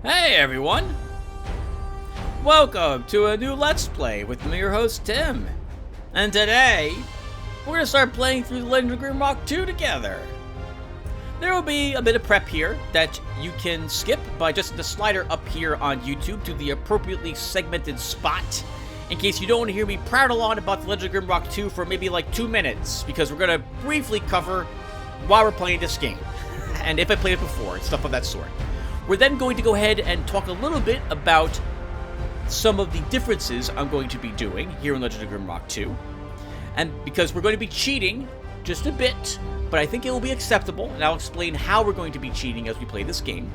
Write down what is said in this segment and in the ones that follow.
Hey everyone! Welcome to a new Let's Play with me, your host Tim. And today, we're going to start playing through The Legend of Grimrock 2 together. There will be a bit of prep here that you can skip by just the slider up here on YouTube to the appropriately segmented spot, in case you don't want to hear me prattle on about The Legend of Grimrock 2 for maybe like 2 minutes, because we're going to briefly cover why we're playing this game, and if I played it before, and stuff of that sort. We're then going to go ahead and talk a little bit about some of the differences I'm going to be doing here in Legend of Grimrock 2. And because we're going to be cheating just a bit, but I think it will be acceptable, and I'll explain how we're going to be cheating as we play this game.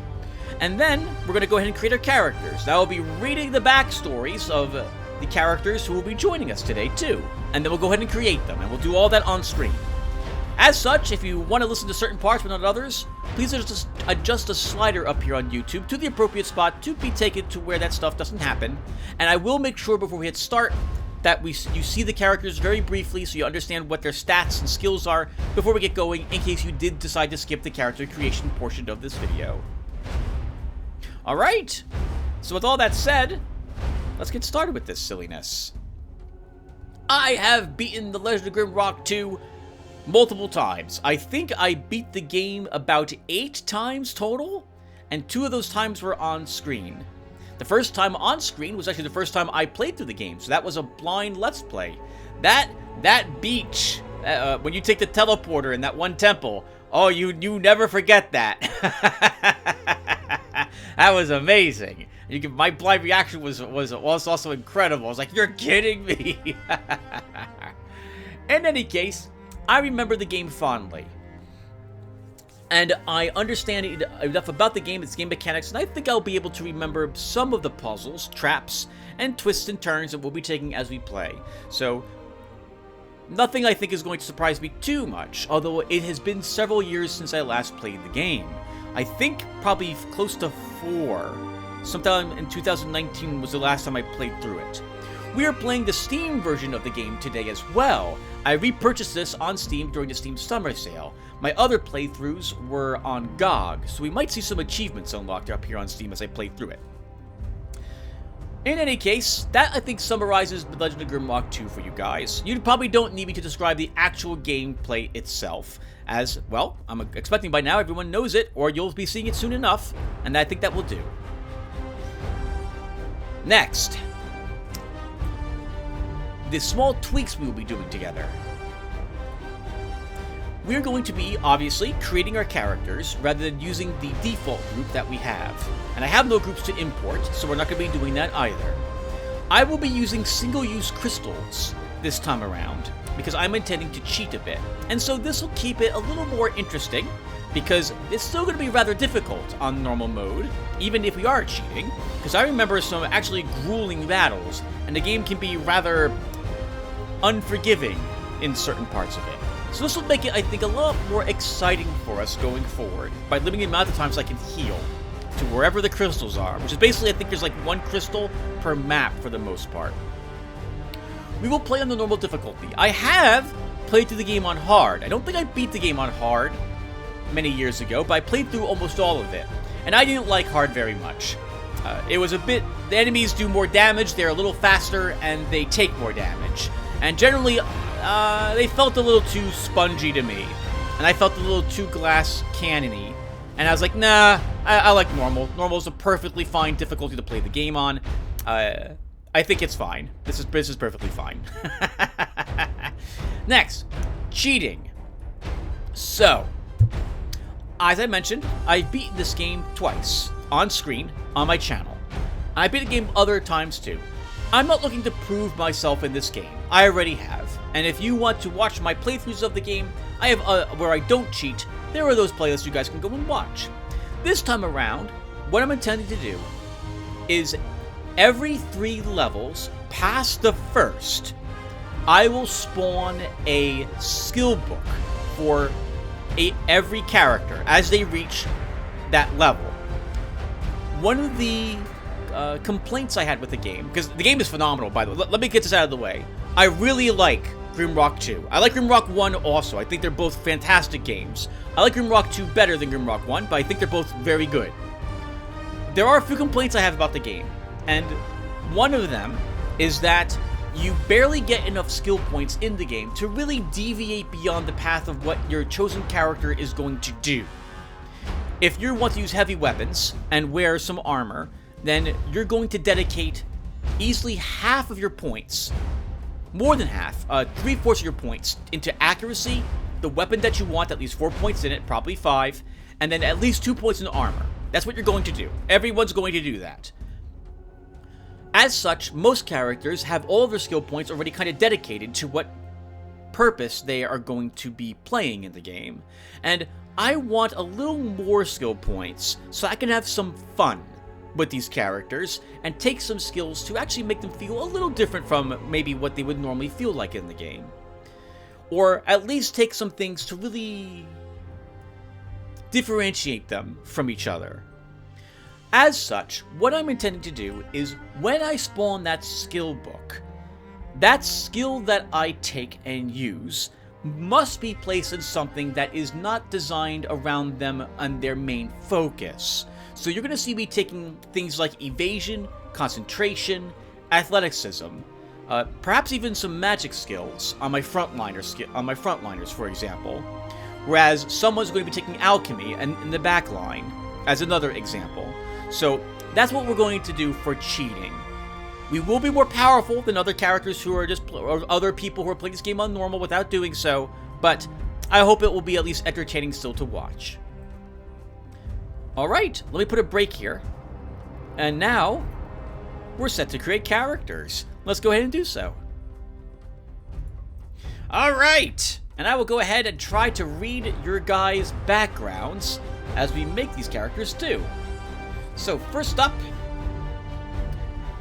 And then we're going to go ahead and create our characters. Now, I'll be reading the backstories of the characters who will be joining us today, too. And then we'll go ahead and create them, and we'll do all that on screen. As such, if you want to listen to certain parts but not others, please just adjust the slider up here on YouTube to the appropriate spot to be taken to where that stuff doesn't happen. And I will make sure before we hit start that you see the characters very briefly so you understand what their stats and skills are before we get going, in case you did decide to skip the character creation portion of this video. Alright, so with all that said, let's get started with this silliness. I have beaten The Legend of Grimrock 2 multiple times. I think I beat the game about 8 times total, and 2 of those times were on screen. The first time on screen was actually the first time I played through the game, so that was a blind Let's Play. That beach, when you take the teleporter in that one temple, oh, you never forget that. That was amazing. My blind reaction was also incredible. I was like, you're kidding me. In any case, I remember the game fondly, and I understand enough about the game, its game mechanics, and I think I'll be able to remember some of the puzzles, traps, and twists and turns that we'll be taking as we play. So, nothing I think is going to surprise me too much, although it has been several years since I last played the game. I think probably close to 4. Sometime in 2019 was the last time I played through it. We are playing the Steam version of the game today as well. I repurchased this on Steam during the Steam Summer Sale. My other playthroughs were on GOG, so we might see some achievements unlocked up here on Steam as I play through it. In any case, that I think summarizes The Legend of Grimrock 2 for you guys. You probably don't need me to describe the actual gameplay itself, as, well, I'm expecting by now everyone knows it, or you'll be seeing it soon enough, and I think that will do. Next, the small tweaks we will be doing together. We're going to be, obviously, creating our characters rather than using the default group that we have. And I have no groups to import, so we're not going to be doing that either. I will be using single-use crystals this time around, because I'm intending to cheat a bit. And so this will keep it a little more interesting, because it's still going to be rather difficult on normal mode, even if we are cheating, because I remember some actually grueling battles, and the game can be rather unforgiving in certain parts of it. So this will make it, I think, a lot more exciting for us going forward by limiting the amount of times I can heal to wherever the crystals are, which is basically, I think there's like 1 crystal per map for the most part. We will play on the normal difficulty. I have played through the game on hard. I don't think I beat the game on hard many years ago, but I played through almost all of it, and I didn't like hard very much. It was a bit, the enemies do more damage, they're a little faster, and they take more damage. And generally, they felt a little too spongy to me. And I felt a little too glass cannon-y. And I was like, nah, I like normal. Normal is a perfectly fine difficulty to play the game on. I think it's fine. This is perfectly fine. Next, cheating. So, as I mentioned, I've beaten this game twice, on screen, on my channel. I beat the game other times too. I'm not looking to prove myself in this game. I already have. And if you want to watch my playthroughs of the game, I have where I don't cheat. There are those playlists you guys can go and watch. This time around, what I'm intending to do is every 3 levels past the first, I will spawn a skill book for every character as they reach that level. One of the complaints I had with the game, because the game is phenomenal, by the way. Let me get this out of the way. I really like Grimrock 2. I like Grimrock 1 also. I think they're both fantastic games. I like Grimrock 2 better than Grimrock 1, but I think they're both very good. There are a few complaints I have about the game, and one of them is that you barely get enough skill points in the game to really deviate beyond the path of what your chosen character is going to do. If you want to use heavy weapons and wear some armor, then you're going to dedicate easily half of your points, more than half, 3/4 of your points into accuracy, the weapon that you want, at least 4 points in it, probably 5, and then at least 2 points in armor. That's what you're going to do. Everyone's going to do that. As such, most characters have all of their skill points already kind of dedicated to what purpose they are going to be playing in the game. And I want a little more skill points so I can have some fun with these characters and take some skills to actually make them feel a little different from maybe what they would normally feel like in the game. Or at least take some things to really differentiate them from each other. As such, what I'm intending to do is when I spawn that skill book, that skill that I take and use must be placed in something that is not designed around them and their main focus. So you're going to see me taking things like evasion, concentration, athleticism, perhaps even some magic skills on my frontliners, for example. Whereas someone's going to be taking alchemy in the back line as another example. So that's what we're going to do for cheating. We will be more powerful than other characters who are or other people who are playing this game on normal without doing so, but I hope it will be at least entertaining still to watch. Alright, let me put a break here. And now, we're set to create characters. Let's go ahead and do so. Alright, and I will go ahead and try to read your guys' backgrounds as we make these characters too. So first up,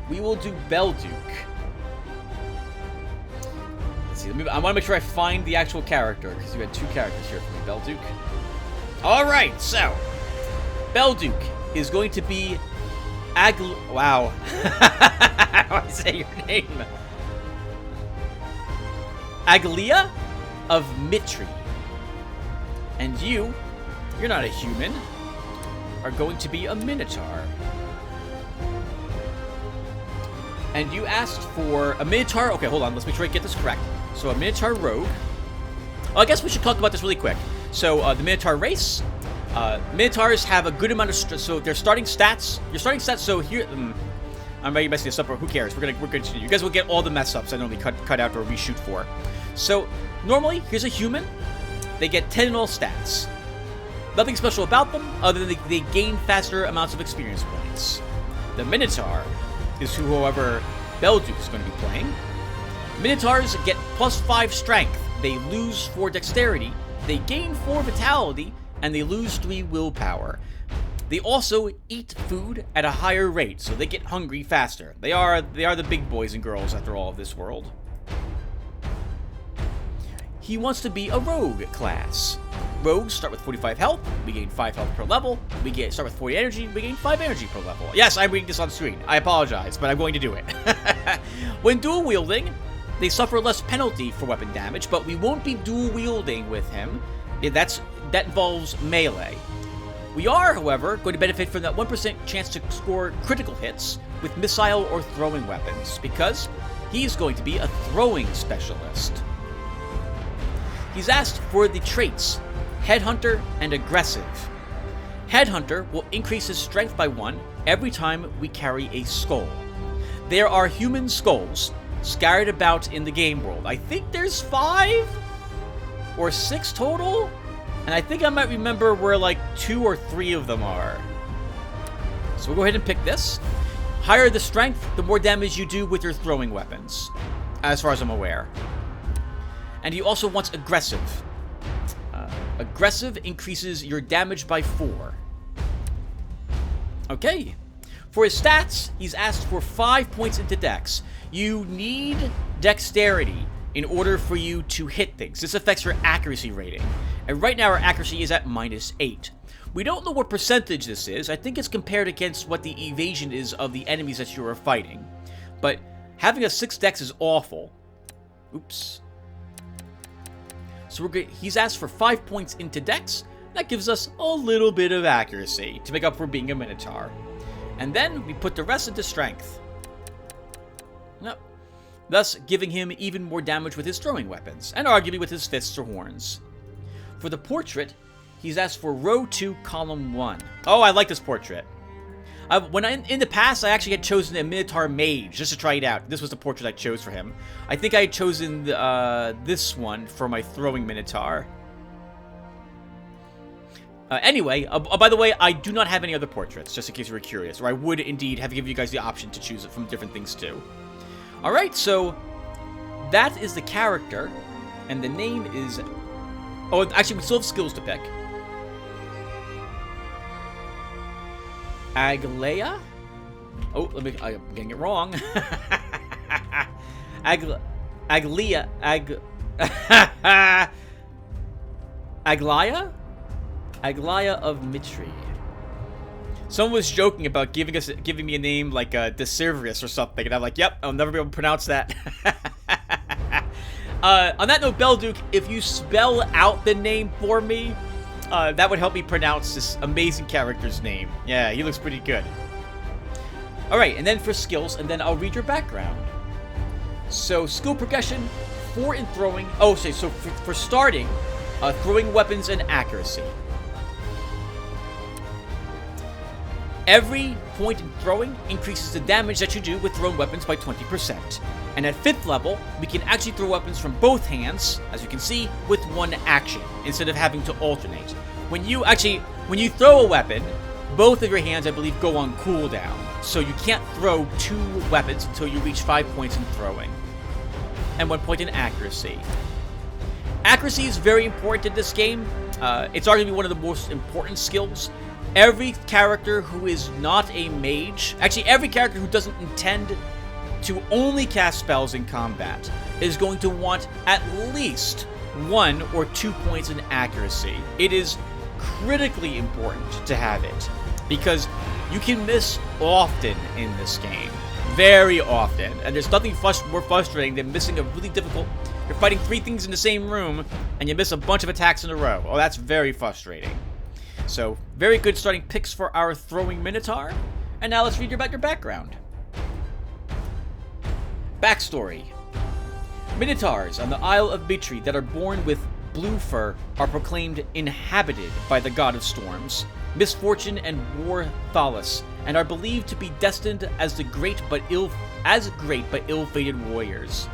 we will do Belduke. Let's see, I want to make sure I find the actual character, because we had 2 characters here for me. Belduke. Alright, so Belduke is going to be wow. How do I say your name? Aglia of Mitri. And you're not a human, are going to be a Minotaur. And you asked for a Minotaur. Okay, hold on. Let's make sure I get this correct. So a Minotaur rogue. Well, I guess we should talk about this really quick. So the Minotaur race. Minotaurs have a good amount of so their starting stats. Your starting stats. So here, I'm already messing this up. But who cares? We're gonna. You guys will get all the mess ups I normally cut out or reshoot for. So normally, here's a human. They get 10 in all stats. Nothing special about them other than they gain faster amounts of experience points. The Minotaur is whoever Belduke is going to be playing. Minotaurs get +5 strength. They lose 4 dexterity. They gain 4 vitality, and they lose 3 willpower. They also eat food at a higher rate, so they get hungry faster. They are the big boys and girls after all of this world. He wants to be a rogue class. Rogues start with 45 health, we gain 5 health per level. Start with 40 energy, we gain 5 energy per level. Yes, I'm reading this on screen. I apologize, but I'm going to do it. When dual wielding, they suffer less penalty for weapon damage, but we won't be dual wielding with him. That involves melee. We are, however, going to benefit from that 1% chance to score critical hits with missile or throwing weapons, because he's going to be a throwing specialist. He's asked for the traits Headhunter and Aggressive. Headhunter will increase his strength by 1 every time we carry a skull. There are human skulls scattered about in the game world. I think there's 5 or 6 total, and I think I might remember where like 2 or 3 of them are. So we'll go ahead and pick this. Higher the strength, the more damage you do with your throwing weapons, as far as I'm aware. And he also wants Aggressive. Aggressive increases your damage by 4. Okay. For his stats, he's asked for 5 points into Dex. You need Dexterity in order for you to hit things. This affects your accuracy rating. And right now our accuracy is at -8. We don't know what percentage this is. I think it's compared against what the evasion is of the enemies that you are fighting. But having a 6 Dex is awful. Oops. So he's asked for 5 points into Dex. That gives us a little bit of accuracy to make up for being a Minotaur. And then we put the rest into strength. Yep. Thus giving him even more damage with his throwing weapons, and arguably with his fists or horns. For the portrait, he's asked for row 2, column 1. Oh, I like this portrait. In the past, I actually had chosen a Minotaur Mage just to try it out. This was the portrait I chose for him. I think I had chosen this one for my throwing Minotaur. Anyway, by the way, I do not have any other portraits, just in case you were curious. Or I would indeed have given you guys the option to choose it from different things too. Alright, so that is the character. And the name is... Oh, actually, we still have skills to pick. Aglaia? Oh, I'm getting it wrong. Aglaia. Aglaia? Aglaia of Mitri. Someone was joking about giving me a name like Decivrius or something, and I'm like, yep, I'll never be able to pronounce that. On that note, Belduke, if you spell out the name for me, that would help me pronounce this amazing character's name. Yeah, he looks pretty good. Alright, and then for skills, and then I'll read your background. So, skill progression, 4 in throwing. Oh, so for starting, throwing weapons and accuracy. Every point in throwing increases the damage that you do with thrown weapons by 20%. And at 5th level, we can actually throw weapons from both hands, as you can see, with one action, instead of having to alternate. When you throw a weapon, both of your hands, I believe, go on cooldown. So you can't throw 2 weapons until you reach 5 points in throwing. And 1 point in accuracy. Accuracy is very important in this game. It's arguably one of the most important skills. Every character who is not a mage, actually every character who doesn't intend to only cast spells in combat, is going to want at least 1 or 2 points in accuracy. It is critically important to have it, because you can miss often in this game. Very often. And there's nothing more frustrating than missing a really difficult... You're fighting 3 things in the same room, and you miss a bunch of attacks in a row. Oh, that's very frustrating. So, very good starting picks for our throwing Minotaur. And now let's read about your background. Backstory. Minotaurs on the Isle of Mitri that are born with blue fur are proclaimed inhabited by the god of storms, misfortune, and war Thalos, and are believed to be destined as great but ill-fated warriors.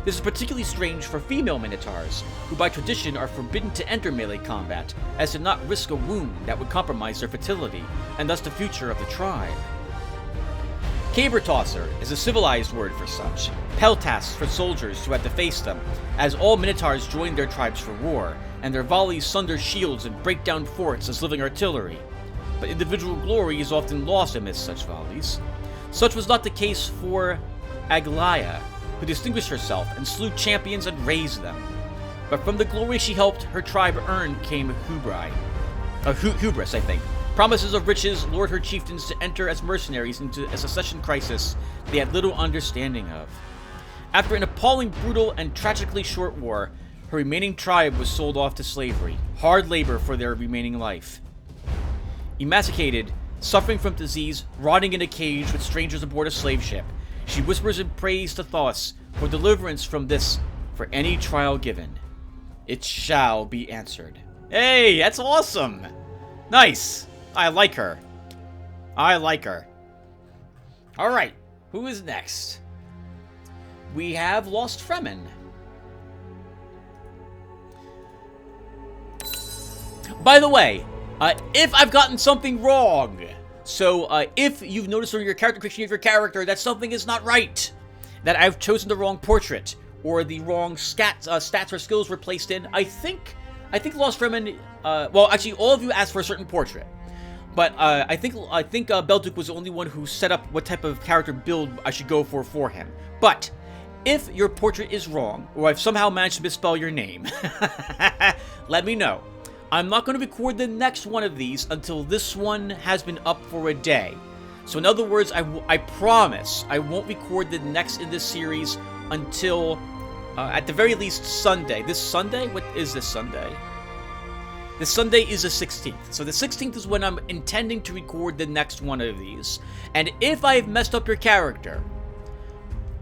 This is particularly strange for female Minotaurs, who by tradition are forbidden to enter melee combat, as to not risk a wound that would compromise their fertility, and thus the future of the tribe. Caber Tosser is a civilized word for such, peltasts for soldiers who have to face them, as all Minotaurs join their tribes for war, and their volleys sunder shields and break down forts as living artillery. But individual glory is often lost amidst such volleys. Such was not the case for Aglaia, who distinguished herself and slew champions and raised them. But from the glory she helped her tribe earn came hubris, I think. Promises of riches lured her chieftains to enter as mercenaries into a succession crisis they had little understanding of. After an appalling, brutal, and tragically short war, her remaining tribe was sold off to slavery, hard labor for their remaining life. Emaciated, suffering from disease, rotting in a cage with strangers aboard a slave ship, she whispers in praise to Thoth for deliverance from this, for any trial given. It shall be answered. Hey, that's awesome! Nice! I like her. I like her. Alright, who is next? We have Lost Fremen. By the way, if I've gotten something wrong, so if you've noticed on your character creation of your character that something is not right, that I've chosen the wrong portrait, or the wrong stats or skills were placed in, I think Lost Fremen, well, actually, all of you asked for a certain portrait. But I think Belduke was the only one who set up what type of character build I should go for him. But if your portrait is wrong, or I've somehow managed to misspell your name, let me know. I'm not going to record the next one of these until this one has been up for a day. So in other words, I promise I won't record the next in this series until, at the very least, Sunday. This Sunday? What is this Sunday? The Sunday is the 16th. So the 16th is when I'm intending to record the next one of these. And if I've messed up your character,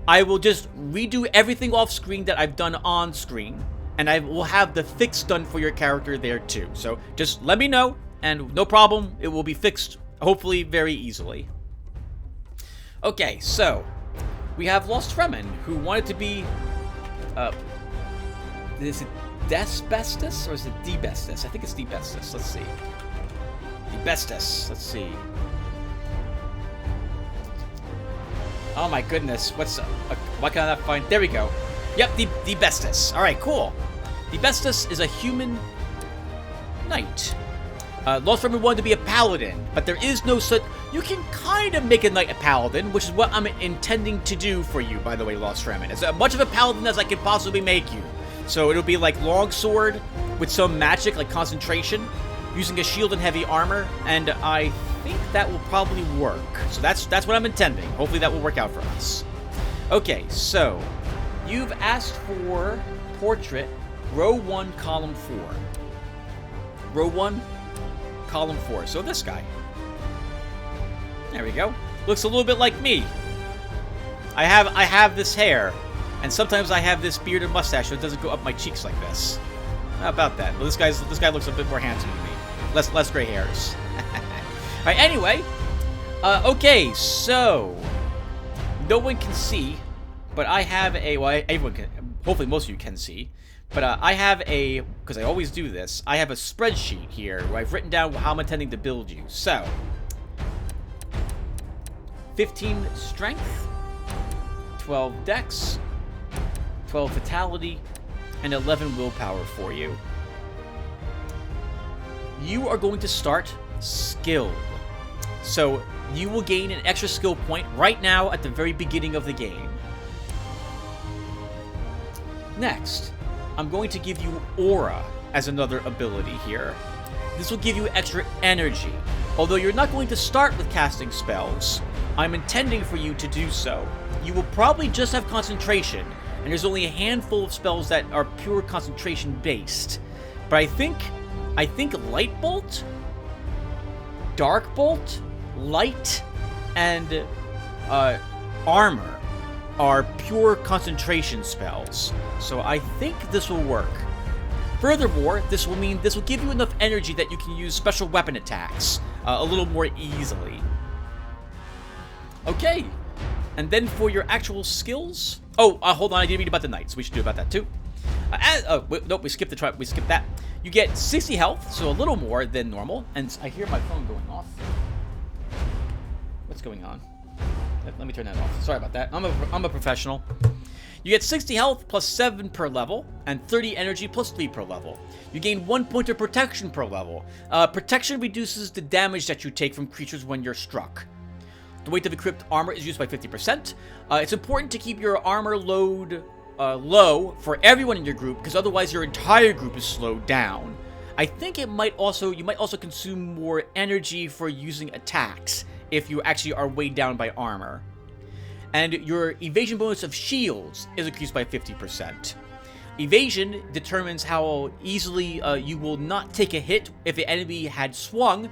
I will just redo everything off screen that I've done on screen. And I will have the fix done for your character there too. So just let me know, and no problem, it will be fixed, hopefully very easily. Okay, so we have Lost Fremen, who wanted to be, is it Desbestus, or is it Debestus? I think it's Debestus. Let's see. Debestus. Let's see. Oh my goodness. Why can I not find... There we go. Yep, Debestus. Alright, cool. Debestus is a human knight. Lost Fremen wanted to be a paladin, but there is no such... You can kind of make a knight a paladin, which is what I'm intending to do for you, by the way, Lost Fremen. As much of a paladin as I can possibly make you. So it'll be like longsword with some magic, like concentration, using a shield and heavy armor, and I think that will probably work. So that's what I'm intending. Hopefully that will work out for us. Okay, so you've asked for portrait, row 1, column 4. Row 1, column 4. So this guy. There we go. Looks a little bit like me. I have this hair. And sometimes I have this beard and mustache, so it doesn't go up my cheeks like this. How about that? Well, this guy looks a bit more handsome than me. Less gray hairs. Alright, anyway. Okay, so... No one can see, but I have a... Well, everyone can... Hopefully most of you can see. But I have a... Because I always do this. I have a spreadsheet here where I've written down how I'm intending to build you. So... 15 strength. 12 dex. 12 vitality, and 11 willpower for you. You are going to start skilled. So you will gain an extra skill point right now at the very beginning of the game. Next, I'm going to give you aura as another ability here. This will give you extra energy. Although you're not going to start with casting spells, I'm intending for you to do so. You will probably just have concentration, and there's only a handful of spells that are pure concentration based. But I think Light Bolt, Dark Bolt, Light, and Armor are pure concentration spells. So I think this will work. Furthermore, this will give you enough energy that you can use special weapon attacks a little more easily. Okay. And then for your actual skills... Oh, hold on, I didn't read about the knights. We should do about that too. Nope, we skipped that. You get 60 health, so a little more than normal. And I hear my phone going off. What's going on? Let me turn that off. Sorry about that. I'm a professional. You get 60 health plus 7 per level, and 30 energy plus 3 per level. You gain 1 point of protection per level. Protection reduces the damage that you take from creatures when you're struck. The weight of equipped armor is used by 50%. It's important to keep your armor load low for everyone in your group, because otherwise your entire group is slowed down. I think you might also consume more energy for using attacks if you actually are weighed down by armor. And your evasion bonus of shields is increased by 50%. Evasion determines how easily you will not take a hit if the enemy had swung.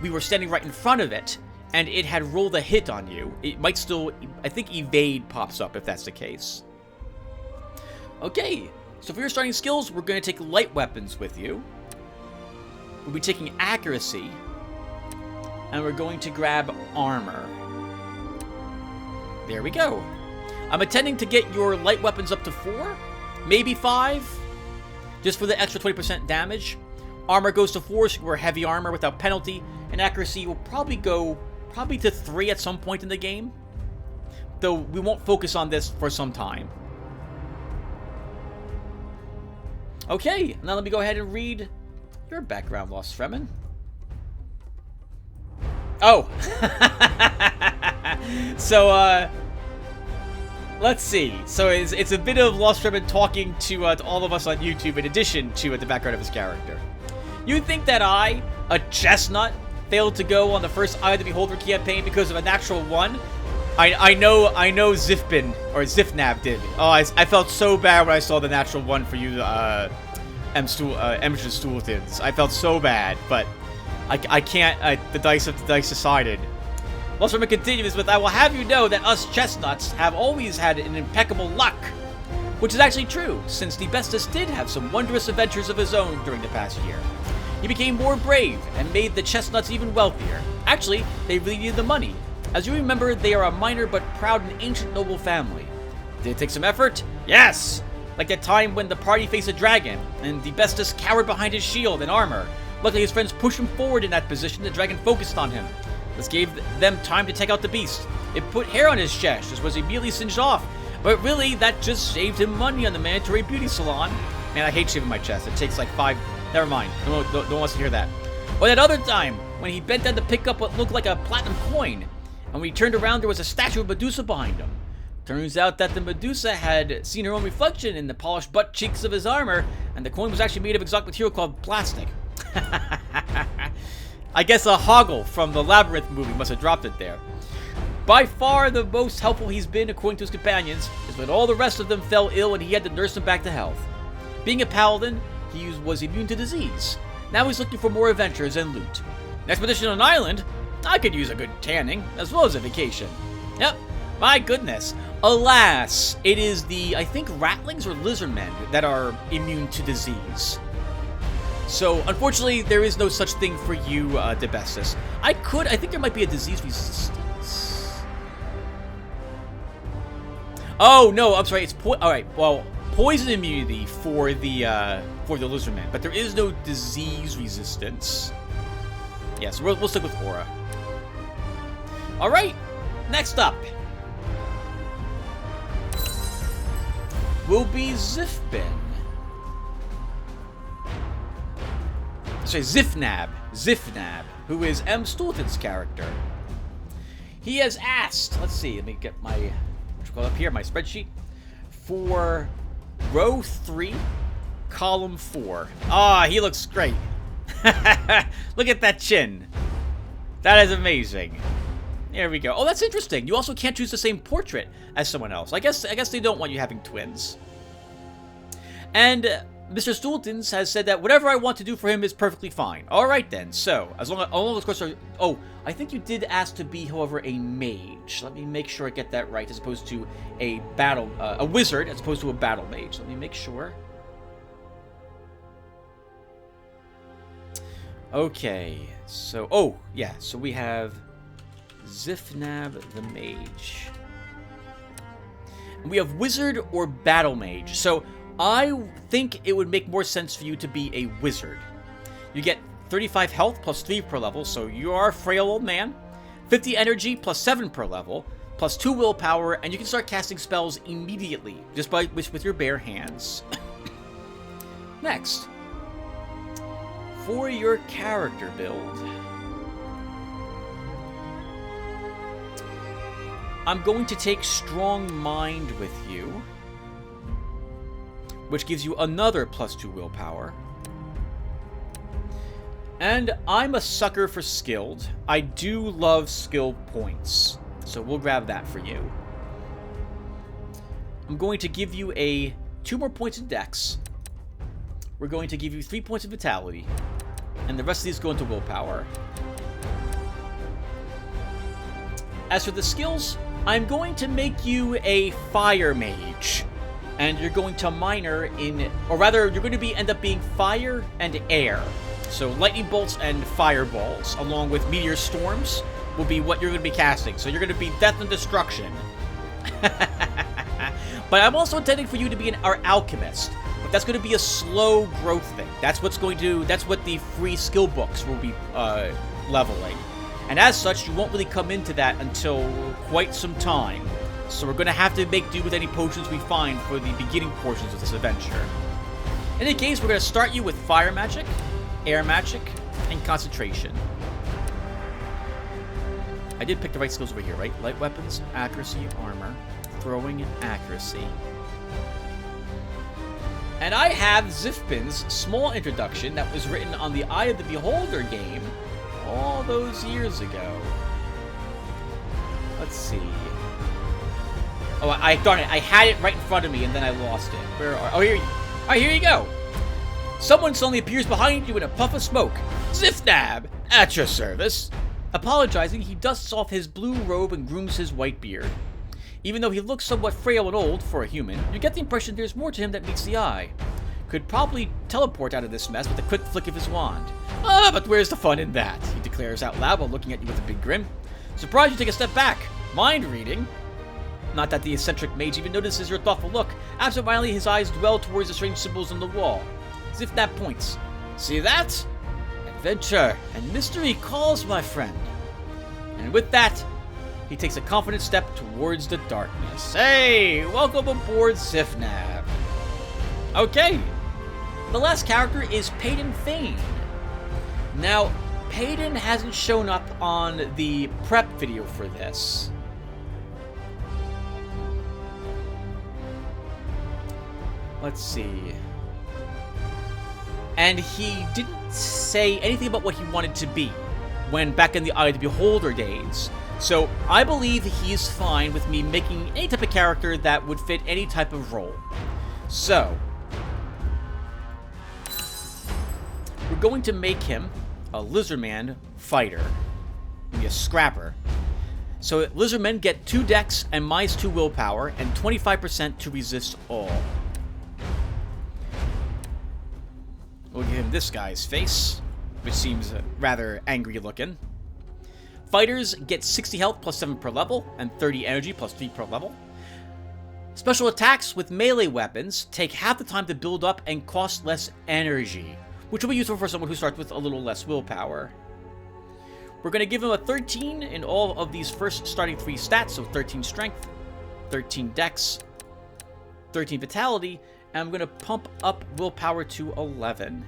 We were standing right in front of it, and it had rolled a hit on you. It might still... I think evade pops up if that's the case. Okay, so for your starting skills, we're going to take light weapons with you. We'll be taking accuracy. And we're going to grab armor. There we go. I'm intending to get your light weapons up to 4, maybe 5, just for the extra 20% damage. Armor goes to 4, so you wear heavy armor without penalty, and accuracy will probably go to 3 at some point in the game. Though we won't focus on this for some time. Okay, now let me go ahead and read your background, Lost Fremen. Oh! So, let's see. So it's a bit of Lost Fremen talking to all of us on YouTube in addition to the background of his character. You think that I, a chestnut, failed to go on the first Eye of the Beholder campaign because of a natural 1? I know Zifbin, or Zifnab did. Oh, I felt so bad when I saw the natural 1 for you, Imogen Stooltons. I felt so bad, but I can't. The dice decided. Losterman continues with, I will have you know that us chestnuts have always had an impeccable luck. Which is actually true, since Devised did have some wondrous adventures of his own during the past year. He became more brave and made the chestnuts even wealthier. Actually, they really needed the money. As you remember, they are a minor but proud and ancient noble family. Did it take some effort? Yes! Like that time when the party faced a dragon, and Devised cowered behind his shield and armor. Luckily, his friends pushed him forward in that position, the dragon focused on him. This gave them time to take out the beast. It put hair on his chest, as was immediately singed off. But really, that just saved him money on the mandatory beauty salon. Man, I hate shaving my chest. It takes like 5... Never mind. No one wants to hear that. Or that other time, when he bent down to pick up what looked like a platinum coin. And when he turned around, there was a statue of Medusa behind him. Turns out that the Medusa had seen her own reflection in the polished butt cheeks of his armor, and the coin was actually made of exotic material called plastic. I guess a hoggle from the Labyrinth movie must have dropped it there. By far the most helpful he's been, according to his companions, is when all the rest of them fell ill and he had to nurse them back to health. Being a paladin, he was immune to disease. Now he's looking for more adventures and loot. An expedition on an island? I could use a good tanning, as well as a vacation. Yep, my goodness. Alas, it is the, I think, ratlings or lizardmen that are immune to disease. So, unfortunately, there is no such thing for you, Devised. I think there might be a disease resistance. Oh, no, I'm sorry, it's alright, well, poison immunity for the lizardmen, but there is no disease resistance. Yeah, so we'll stick with aura. Alright, next up will be Zifbin. Sorry, Zifnab, who is M. Stoolton's character. He has asked, let's see, let me get my, up here, my spreadsheet, for row 3, column 4. Ah, he looks great. Look at that chin. That is amazing. There we go. Oh, that's interesting. You also can't choose the same portrait as someone else. I guess they don't want you having twins. And Mr. Stooltons has said that whatever I want to do for him is perfectly fine. All right then. So, as long as all of course are... Oh, I think you did ask to be, however, a mage. Let me make sure I get that right, as opposed to a a wizard, as opposed to a battle mage. Let me make sure. Okay. So, oh yeah. So we have Zifnab the mage. And we have wizard or battle mage. So I think it would make more sense for you to be a wizard. You get 35 health plus 3 per level, so you are a frail old man. 50 energy plus 7 per level, plus 2 willpower, and you can start casting spells immediately, just with your bare hands. Next, for your character build, I'm going to take Strong Mind with you, which gives you another plus 2 willpower. And I'm a sucker for skilled. I do love skill points, so we'll grab that for you. I'm going to give you 2 more points in Dex. We're going to give you 3 points of Vitality, and the rest of these go into willpower. As for the skills, I'm going to make you a fire mage. And you're going to minor in, or rather, you're going to end up being fire and air. So lightning bolts and fireballs, along with meteor storms, will be what you're going to be casting. So you're going to be death and destruction. But I'm also intending for you to be our alchemist. But that's going to be a slow growth thing. That's what the free skill books will be leveling. And as such, you won't really come into that until quite some time. So we're going to have to make do with any potions we find for the beginning portions of this adventure. In any case, we're going to start you with fire magic, air magic, and concentration. I did pick the right skills over here, right? Light weapons, accuracy, armor, throwing, and accuracy. And I have Zifbin's small introduction that was written on the Eye of the Beholder game all those years ago. Let's see. Oh, darn it. I had it right in front of me, and then I lost it. Where are... Oh, here... All right, here you go. Someone suddenly appears behind you in a puff of smoke. Zifnab, at your service. Apologizing, he dusts off his blue robe and grooms his white beard. Even though he looks somewhat frail and old for a human, you get the impression there's more to him that meets the eye. Could probably teleport out of this mess with a quick flick of his wand. Ah, but where's the fun in that? He declares out loud while looking at you with a big grin. Surprised you take a step back. Mind reading? Not that the eccentric mage even notices your thoughtful look. Absent-mindedly, his eyes dwell towards the strange symbols on the wall. As if that points. See that? Adventure and mystery calls, my friend. And with that, he takes a confident step towards the darkness. Hey, welcome aboard Zifnab. Okay, the last character is Payton Fane. Now, Payton hasn't shown up on the prep video for this. Let's see. And he didn't say anything about what he wanted to be when back in the Eye of the Beholder days. So I believe he's fine with me making any type of character that would fit any type of role. So we're going to make him a lizardman fighter. Maybe a scrapper. So lizardmen get 2 dex and -2 willpower and 25% to resist all. We'll give him this guy's face, which seems rather angry looking. Fighters get 60 health plus 7 per level, and 30 energy plus 3 per level. Special attacks with melee weapons take half the time to build up and cost less energy, which will be useful for someone who starts with a little less willpower. We're going to give him a 13 in all of these first starting 3 stats, so 13 strength, 13 dex, 13 vitality, and I'm going to pump up willpower to 11.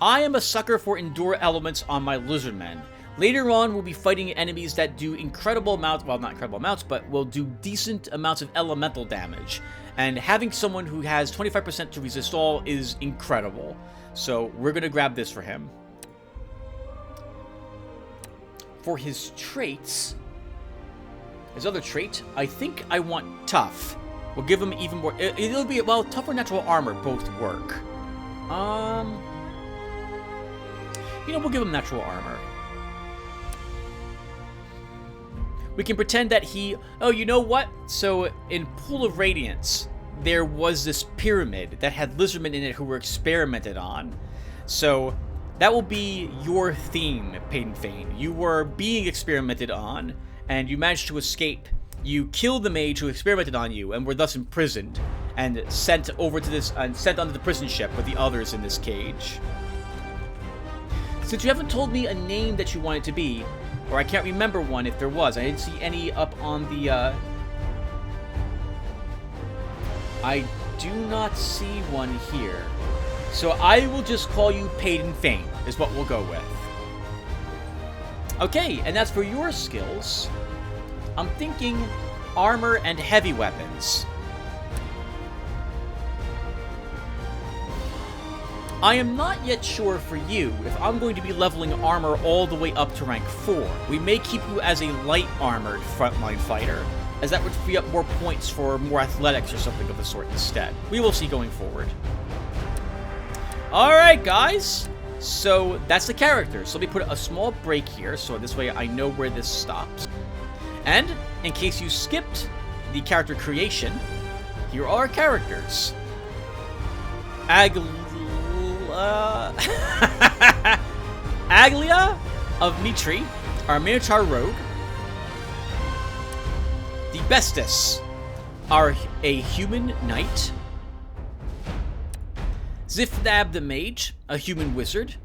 I am a sucker for endure elements on my lizardmen. Later on, we'll be fighting enemies that do incredible amounts, well, not incredible amounts, but will do decent amounts of elemental damage. And having someone who has 25% to resist all is incredible. So we're going to grab this for him. For his traits, his other trait, I think I want tough. We'll give him even more. It'll be, well, tough or natural armor both work. You know, we'll give him natural armor. We can pretend that he... Oh, you know what? So, in Pool of Radiance, there was this pyramid that had lizardmen in it who were experimented on. So, that will be your theme, Payton Fane. You were being experimented on, and you managed to escape. You killed the mage who experimented on you, and were thus imprisoned, and sent over to this... and sent onto the prison ship with the others in this cage. Since you haven't told me a name that you want it to be, or I can't remember one if there was. I didn't see any up on the, I do not see one here. So I will just call you Payton Fane, is what we'll go with. Okay, and that's for your skills. I'm thinking armor and heavy weapons. I am not yet sure for you if I'm going to be leveling armor all the way up to rank 4. We may keep you as a light armored frontline fighter, as that would free up more points for more athletics or something of the sort instead. We will see going forward. Alright guys, so that's the character. So let me put a small break here, so this way I know where this stops. And, in case you skipped the character creation, here are our characters. Aglia of Mitri, our Minotaur Rogue. The Bestis, a human knight. Zifnab the Mage, a human wizard.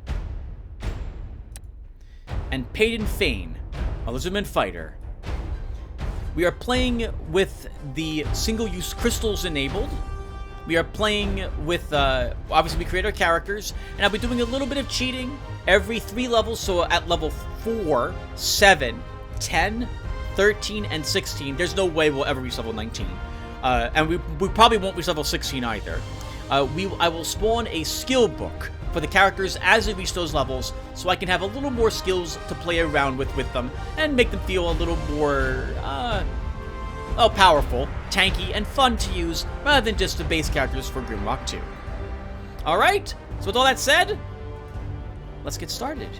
And Payton Fane, a lizardman fighter. We are playing with the single-use crystals enabled. We are playing with, obviously we create our characters, and I'll be doing a little bit of cheating every 3 levels, so at level 4, 7, 10, 13, and 16, there's no way we'll ever reach level 19. And we probably won't reach level 16 either. I will spawn a skill book for the characters as they reach those levels, so I can have a little more skills to play around with them, and make them feel a little more, powerful, tanky, and fun to use, rather than just the base characters for Grimrock 2. Alright, so with all that said, let's get started.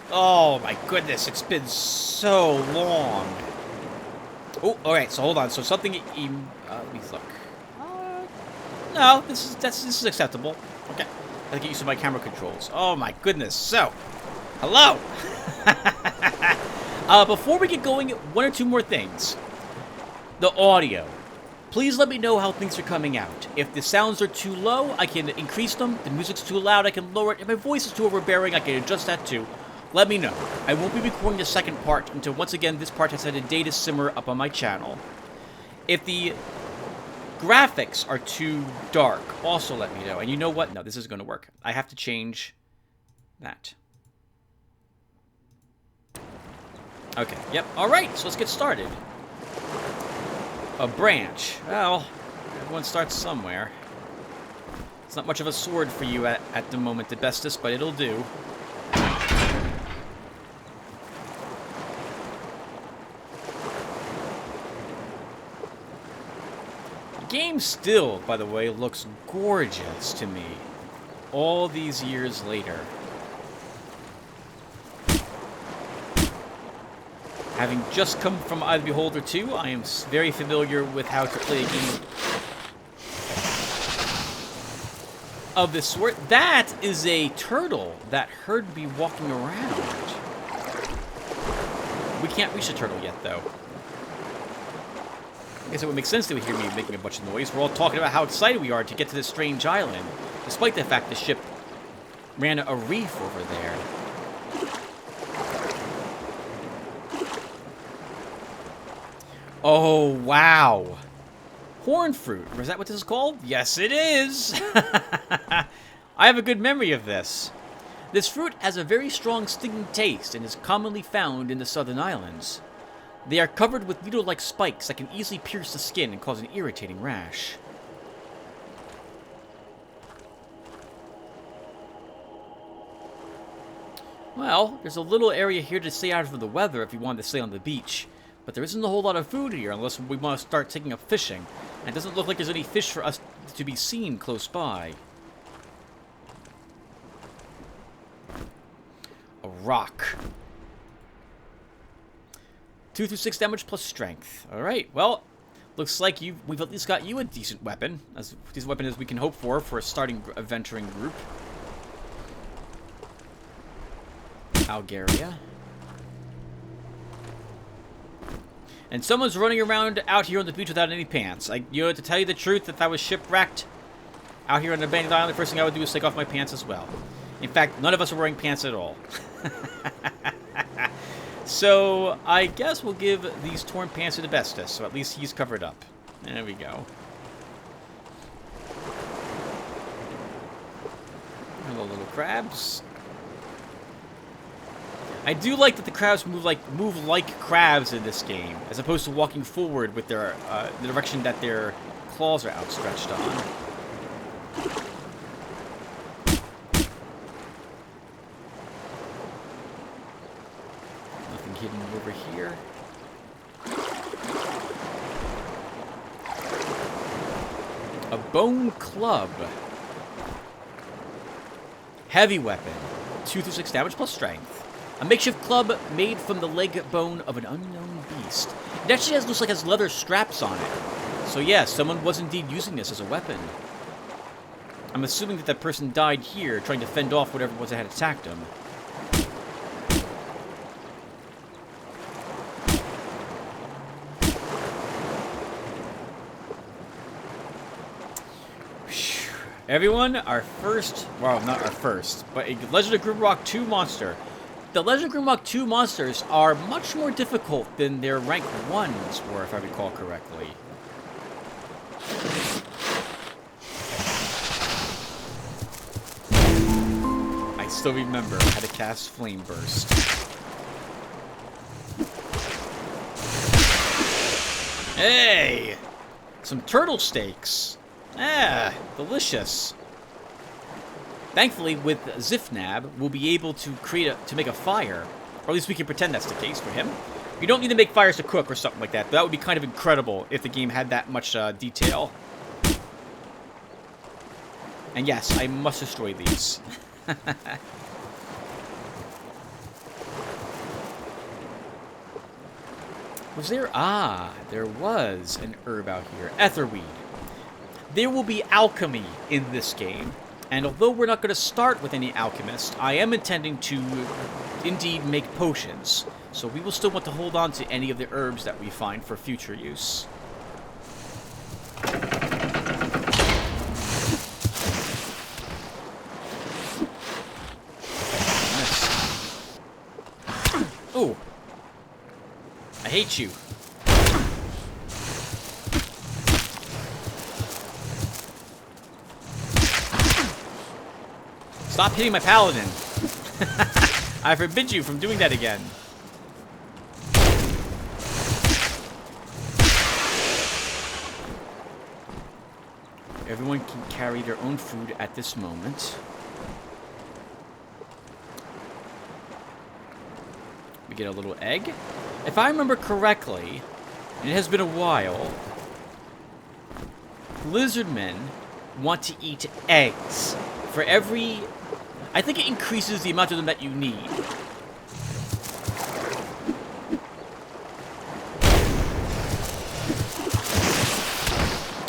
Oh my goodness, it's been so long. Oh, alright, so hold on. So something, let me look. No, this is acceptable. Okay, I'll get used to my camera controls. Oh my goodness, so, hello! Before we get going, one or two more things. The audio. Please let me know how things are coming out. If the sounds are too low, I can increase them. The music's too loud, I can lower it. If my voice is too overbearing, I can adjust that too. Let me know. I won't be recording the second part until, once again, this part has had a day to simmer up on my channel. If the graphics are too dark, also let me know. And you know what? No, this is going to work. I have to change that. Okay, yep. Alright, so let's get started. A branch. Well, everyone starts somewhere. It's not much of a sword for you at the moment, Devised, but it'll do. The game still, by the way, looks gorgeous to me. All these years later. Having just come from Isle of Beholder 2, I am very familiar with how to play a game of this sort. That is a turtle that heard me walking around. We can't reach the turtle yet, though. I guess it would make sense that we hear me making a bunch of noise. We're all talking about how excited we are to get to this strange island, despite the fact the ship ran a reef over there. Oh, wow. Horn fruit. Is that what this is called? Yes, it is. I have a good memory of this. This fruit has a very strong stinging taste and is commonly found in the southern islands. They are covered with needle-like spikes that can easily pierce the skin and cause an irritating rash. Well, there's a little area here to stay out of the weather if you want to stay on the beach. But there isn't a whole lot of food here unless we want to start taking up fishing. And it doesn't look like there's any fish for us to be seen close by. rock. 2 through 6 damage plus strength. Alright, well, looks like we've at least got you a decent weapon. As decent weapon as we can hope for a starting adventuring group. Algaria. And someone's running around out here on the beach without any pants. To tell you the truth, if I was shipwrecked out here on an abandoned island, the first thing I would do is take off my pants as well. In fact, none of us are wearing pants at all. So, I guess we'll give these torn pants to the bestest, so at least he's covered up. There we go. Hello, little crabs. I do like that the crabs move like crabs in this game, as opposed to walking forward with their the direction that their claws are outstretched on. Hidden over here. A bone club. Heavy weapon. 2 through 6 damage plus strength. A makeshift club made from the leg bone of an unknown beast. It actually looks like it has leather straps on it. So yeah, someone was indeed using this as a weapon. I'm assuming that person died here trying to fend off whatever it was that had attacked him. Everyone, our first, well, not our first, but a Legend of Grimrock 2 monster. The Legend of Grimrock 2 monsters are much more difficult than their rank 1s were, if I recall correctly. I still remember how to cast Flame Burst. Hey! Some turtle steaks. Ah, delicious. Thankfully, with Zifnab, we'll be able to make a fire. Or at least we can pretend that's the case for him. You don't need to make fires to cook or something like that, but that would be kind of incredible if the game had that much detail. And yes, I must destroy these. Was there? Ah, there was an herb out here. Etherweed. There will be alchemy in this game, and although we're not going to start with any alchemist, I am intending to indeed make potions, so we will still want to hold on to any of the herbs that we find for future use. Nice. Oh, I hate you. Stop hitting my paladin. I forbid you from doing that again. Everyone can carry their own food at this moment. We get a little egg. If I remember correctly, and it has been a while, lizardmen want to eat eggs. For every... I think it increases the amount of them that you need.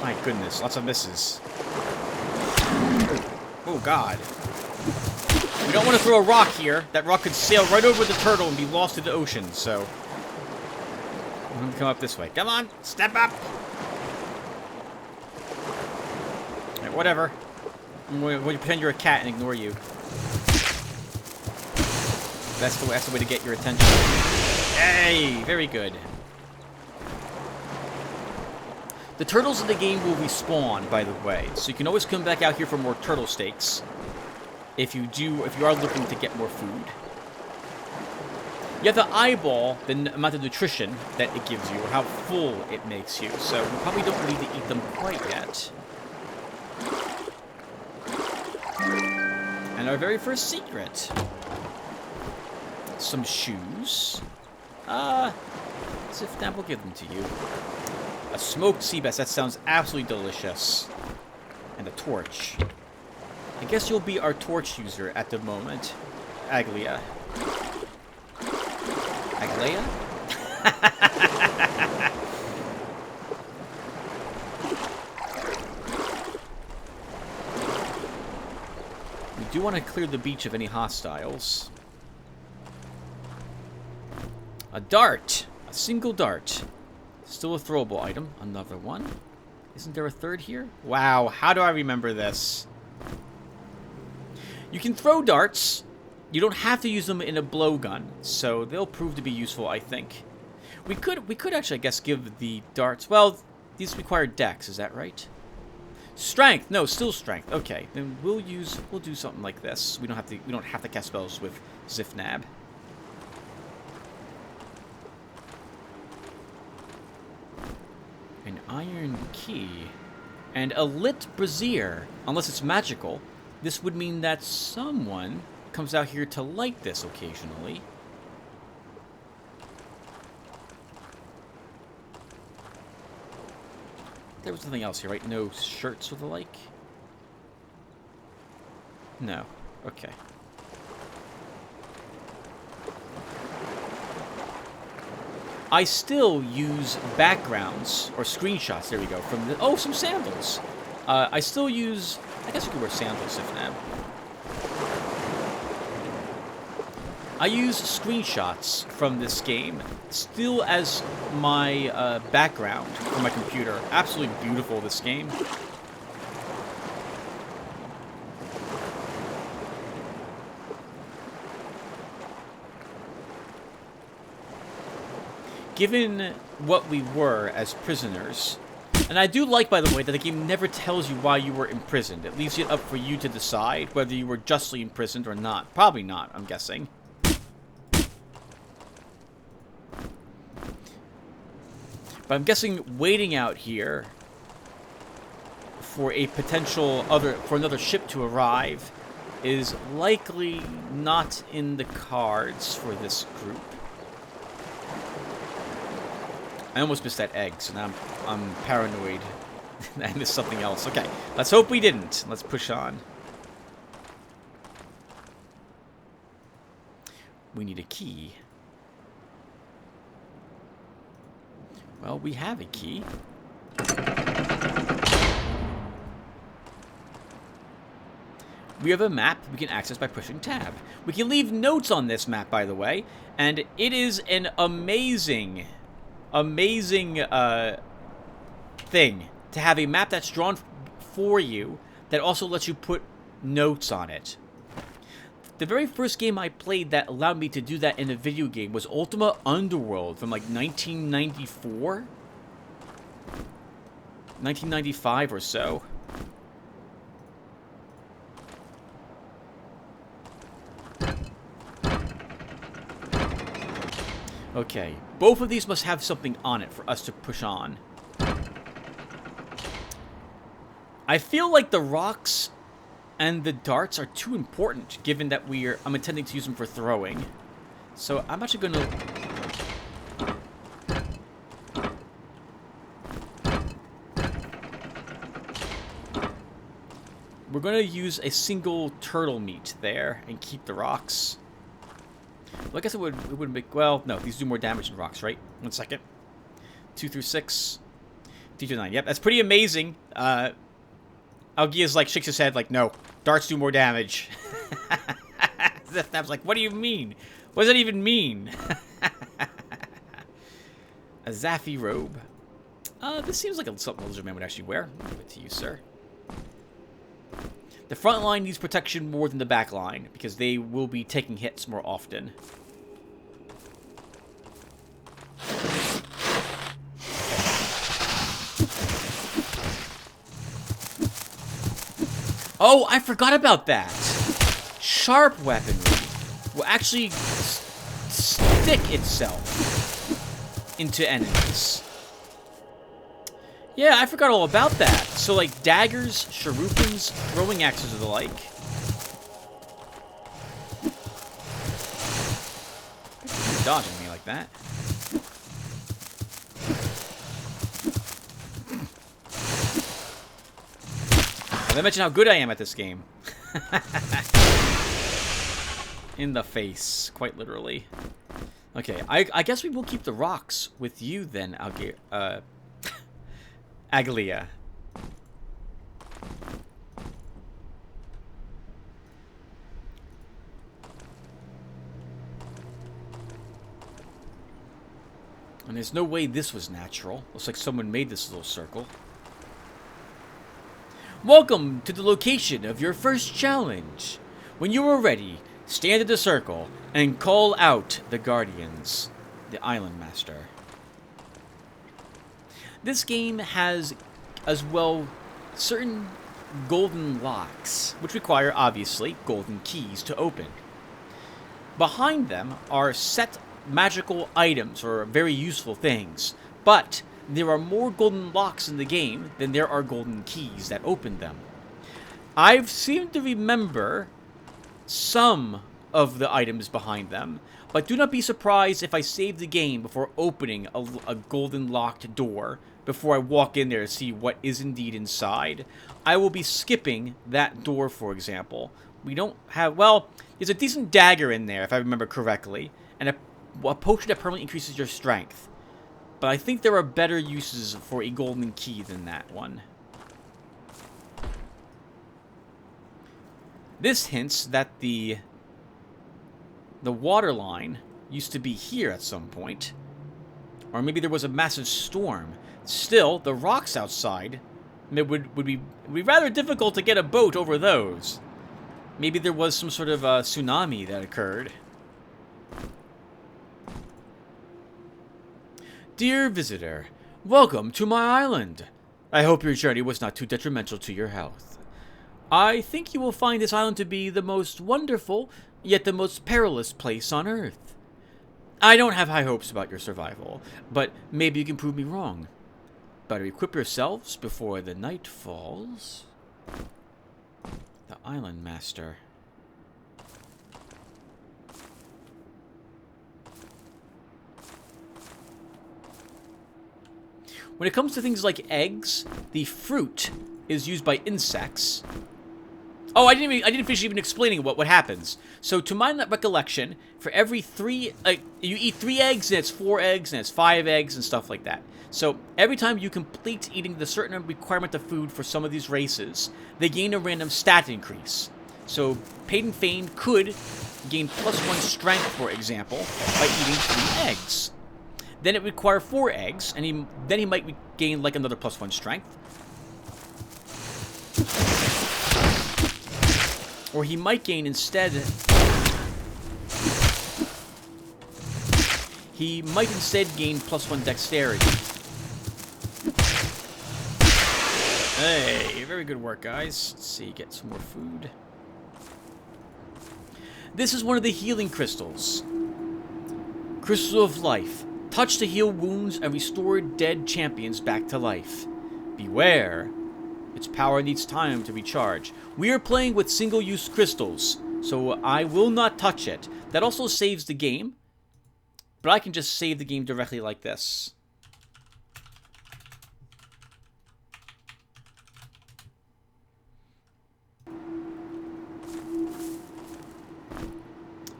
My goodness, lots of misses. Oh, God. We don't want to throw a rock here. That rock could sail right over the turtle and be lost in the ocean, so... I'm going to come up this way. Come on, step up! Alright, whatever. I'm going to pretend you're a cat and ignore you. That's the way to get your attention. Hey! Very good. The turtles in the game will respawn, by the way, so you can always come back out here for more turtle steaks. If you are looking to get more food. You have to eyeball the amount of nutrition that it gives you, or how full it makes you, so you probably don't need to eat them quite yet. And our very first secret. Some shoes. Zifnab will give them to you. A smoked sea bass, that sounds absolutely delicious. And a torch. I guess you'll be our torch user at the moment, Aglia. Aglaya? We do want to clear the beach of any hostiles. A dart! A single dart. Still a throwable item. Another one. Isn't there a third here? Wow, how do I remember this? You can throw darts. You don't have to use them in a blowgun, so they'll prove to be useful, I think. We could actually, I guess, give the darts... Well, these require dex, is that right? Strength! No, still strength. Okay, then we'll do something like this. We don't have to cast spells with Zifnab. An iron key. And a lit brazier. Unless it's magical, this would mean that someone comes out here to light this occasionally. There was nothing else here, right? No shirts or the like? No. Okay. I still use backgrounds, or screenshots, there we go, from the... Oh, some sandals! I still use... I guess you could wear sandals if not. I use screenshots from this game still as my background for my computer. Absolutely beautiful, this game. Given what we were as prisoners, and I do like, by the way, that the game never tells you why you were imprisoned. It leaves it up for you to decide whether you were justly imprisoned or not. Probably not, I'm guessing. But I'm guessing waiting out here for a potential for another ship to arrive is likely not in the cards for this group. I almost missed that egg, so now I'm paranoid. I missed something else. Okay, let's hope we didn't. Let's push on. We need a key. Well, we have a key. We have a map we can access by pushing tab. We can leave notes on this map, by the way, and it is an amazing thing to have a map that's drawn for you that also lets you put notes on it. The very first game I played that allowed me to do that in a video game was Ultima Underworld from like 1994? 1995 or so. Okay, both of these must have something on it for us to push on. I feel like the rocks and the darts are too important, given that I'm intending to use them for throwing. So I'm actually going to... We're going to use a single turtle meat there and keep the rocks. Well, I guess it would make... Well, no, these do more damage than rocks, right? 1 second. 2 through 6. 3 through 9. Yep, that's pretty amazing. Algia's like, shakes his head like, no, darts do more damage. Zephnab's like, what do you mean? What does that even mean? A Zaffi robe. This seems like something a lizard man would actually wear. I'll give it to you, sir. The front line needs protection more than the back line, because they will be taking hits more often. Oh, I forgot about that! Sharp weaponry will actually stick itself into enemies. Yeah, I forgot all about that. So, like, daggers, shurikens, throwing axes, or the like. You're dodging me like that. Did I mention how good I am at this game? In the face, quite literally. Okay, I guess we will keep the rocks with you then, Aglia. And there's no way this was natural. Looks like someone made this little circle. Welcome to the location of your first challenge. When you are ready, stand in the circle and call out the Guardians, the Island Master. This game has, as well, certain golden locks, which require, obviously, golden keys to open. Behind them are set magical items or very useful things, but there are more golden locks in the game than there are golden keys that open them. I seem to remember some of the items behind them, but do not be surprised if I save the game before opening a golden locked door before I walk in there to see what is indeed inside. I will be skipping that door, for example. We don't have, well, there's a decent dagger in there, if I remember correctly, and a potion that permanently increases your strength. But I think there are better uses for a golden key than that one. This hints that the water line used to be here at some point. Or maybe there was a massive storm. Still, the rocks outside, it would be rather difficult to get a boat over those. Maybe there was some sort of tsunami that occurred. Dear visitor, welcome to my island. I hope your journey was not too detrimental to your health. I think you will find this island to be the most wonderful, yet the most perilous place on Earth. I don't have high hopes about your survival, but maybe you can prove me wrong. Better equip yourselves before the night falls. The Island Master. When it comes to things like eggs, the fruit is used by insects. Oh, I didn't finish even explaining what happens. So, to my recollection, for every 3, you eat 3 eggs, and it's 4 eggs, and it's 5 eggs, and stuff like that. So, every time you complete eating the certain requirement of food for some of these races, they gain a random stat increase. So, Paid Fame could gain +1 strength, for example, by eating 3 eggs. Then it would require 4 eggs, and then he might gain like another +1 strength. Or he might gain instead... He might instead gain +1 dexterity. Hey, very good work, guys. Let's see, get some more food. This is one of the healing crystals. Crystal of Life. Touch to heal wounds and restore dead champions back to life. Beware. Its power needs time to recharge. We are playing with single-use crystals, so I will not touch it. That also saves the game, but I can just save the game directly like this.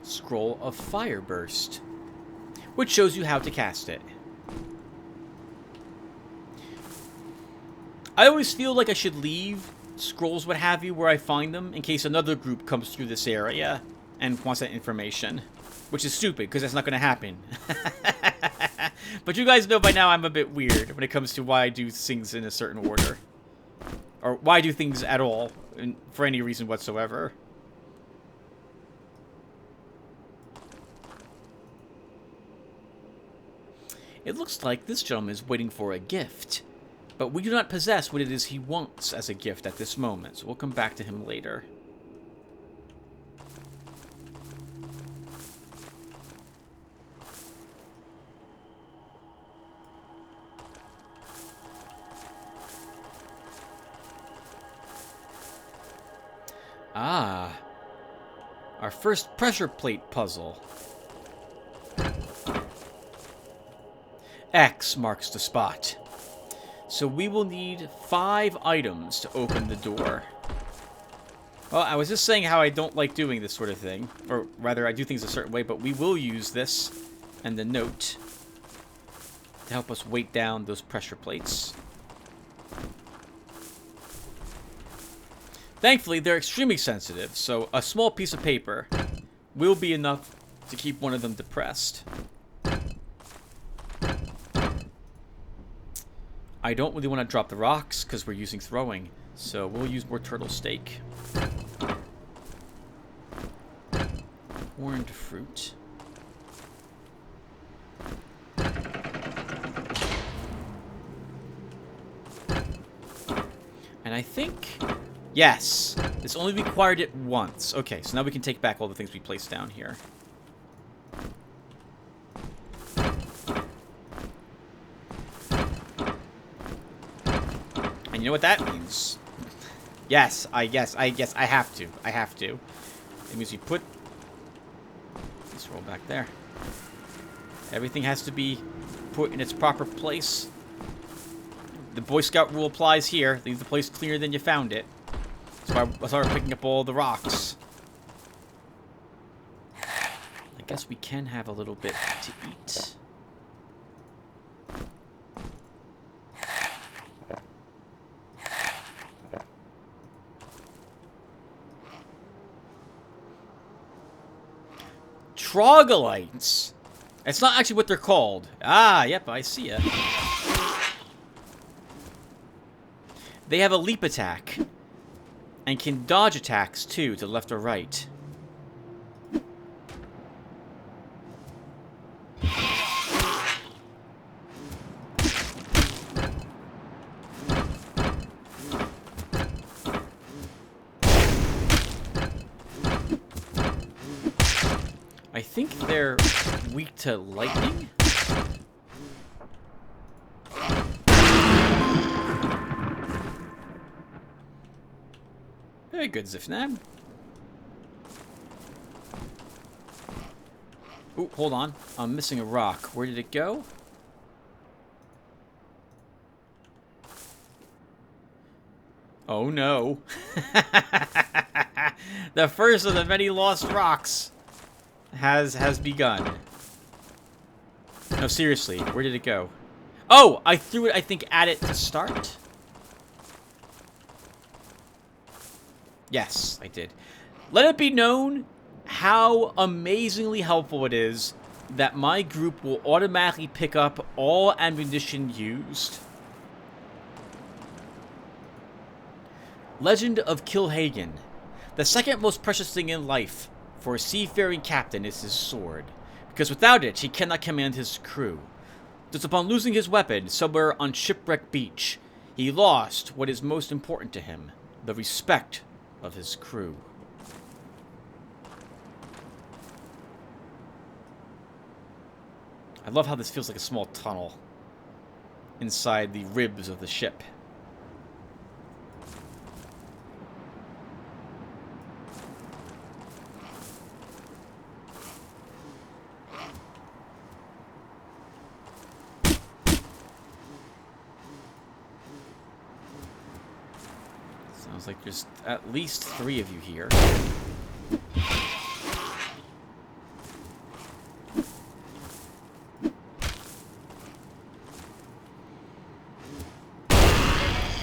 Scroll of Fire Burst, which shows you how to cast it. I always feel like I should leave scrolls, what have you, where I find them, in case another group comes through this area and wants that information. Which is stupid, because that's not going to happen. But you guys know by now I'm a bit weird when it comes to why I do things in a certain order. Or why I do things at all, for any reason whatsoever. It looks like this gentleman is waiting for a gift. But we do not possess what it is he wants as a gift at this moment, so we'll come back to him later. Ah, our first pressure plate puzzle. X marks the spot. So we will need 5 items to open the door. Well, I was just saying how I don't like doing this sort of thing. Or rather, I do things a certain way, but we will use this and the note to help us weight down those pressure plates. Thankfully, they're extremely sensitive, so a small piece of paper will be enough to keep one of them depressed. I don't really want to drop the rocks because we're using throwing, so we'll use more turtle steak. Horned fruit. And I think... Yes! This only required it once. Okay, so now we can take back all the things we placed down here. And you know what that means? Yes, I have to. I have to. It means we put this roll back there. Everything has to be put in its proper place. The Boy Scout rule applies here. Leave the place cleaner than you found it. So I started picking up all the rocks. I guess we can have a little bit to eat. Troglodytes. It's not actually what they're called. Ah, yep, I see ya. They have a leap attack. And can dodge attacks, too, to left or right. I think they're weak to lightning. Very good, Zifnab. Ooh, hold on. I'm missing a rock. Where did it go? Oh no. The first of the many lost rocks has begun. No, seriously, where did it go? Oh, I threw it, I think, at it to start. Yes, I did. Let it be known how amazingly helpful it is that my group will automatically pick up all ammunition used. Legend of Kilhagen. The second most precious thing in life for a seafaring captain is his sword, because without it he cannot command his crew. Just upon losing his weapon somewhere on Shipwrecked Beach, he lost what is most important to him, the respect of his crew. I love how this feels like a small tunnel inside the ribs of the ship. Sounds like there's at least 3 of you here.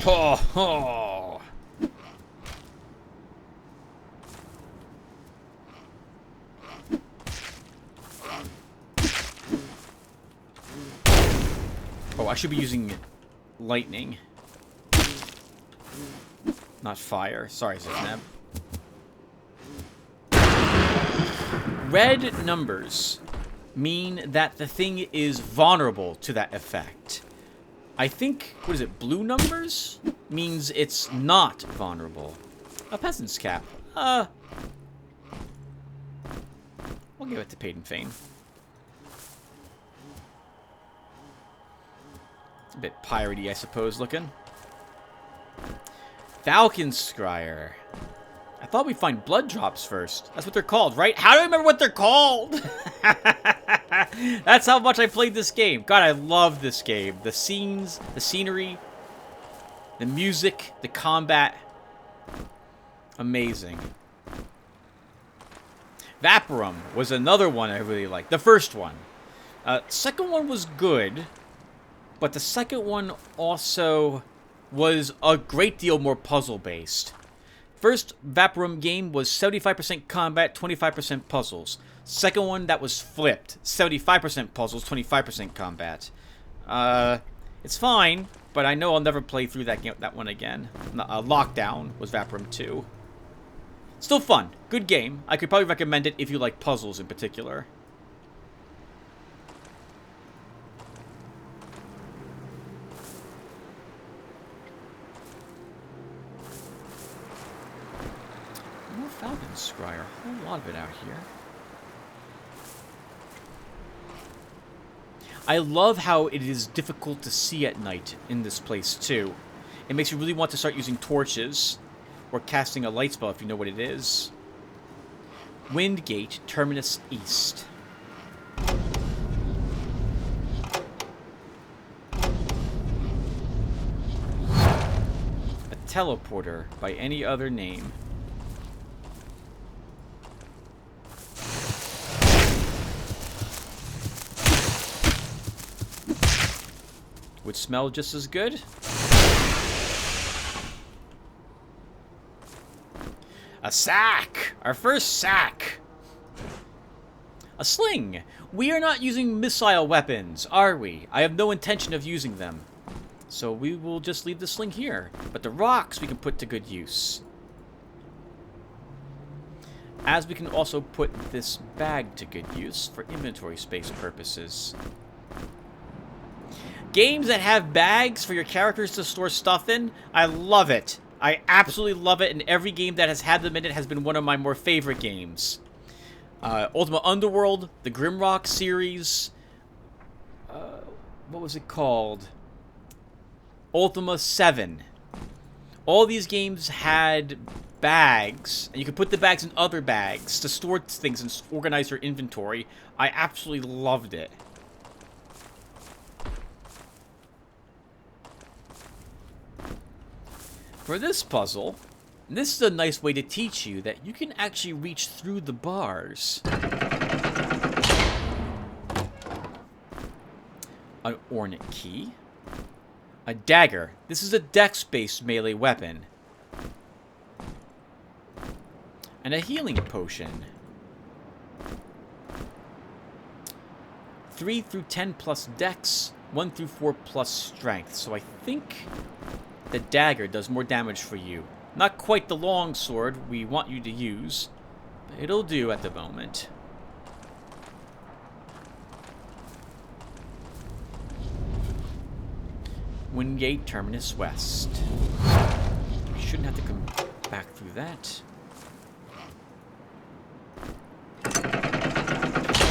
Oh, oh. Oh, I should be using lightning. Not fire. Sorry, Zifnab. Red numbers mean that the thing is vulnerable to that effect. I think, what is it, blue numbers? Means it's not vulnerable. A peasant's cap. We'll give it to Paid and Fane. It's a bit piratey, I suppose, looking. Falcon Scryer. I thought we'd find blood drops first. That's what they're called, right? How do I remember what they're called? That's how much I played this game. God, I love this game. The scenes, the scenery, the music, the combat. Amazing. Vaporum was another one I really liked. The first one. Second one was good, but the second one also was a great deal more puzzle-based. First Vaporum game was 75% combat, 25% puzzles. Second one, that was flipped. 75% puzzles, 25% combat. It's fine, but I know I'll never play through that one again. Lockdown was Vaporum 2. Still fun. Good game. I could probably recommend it if you like puzzles in particular. More Falcon Scryer. A whole lot of it out here. I love how it is difficult to see at night in this place, too. It makes you really want to start using torches or casting a light spell if you know what it is. Windgate, Terminus East. A teleporter by any other name. Would smell just as good. A sack! Our first sack! A sling! We are not using missile weapons, are we? I have no intention of using them. So we will just leave the sling here. But the rocks we can put to good use. As we can also put this bag to good use for inventory space purposes. Games that have bags for your characters to store stuff in, I love it. I absolutely love it, and every game that has had them in it has been one of my more favorite games. Ultima Underworld, the Grimrock series, what was it called? Ultima 7. All these games had bags, and you could put the bags in other bags to store things and organize your inventory. I absolutely loved it. For this puzzle, this is a nice way to teach you that you can actually reach through the bars. An ornate key. A dagger. This is a dex-based melee weapon. And a healing potion. 3 through 10 plus dex, 1 through 4 plus strength. So I think the dagger does more damage for you. Not quite the long sword we want you to use, but it'll do at the moment. Windgate, Terminus West. We shouldn't have to come back through that.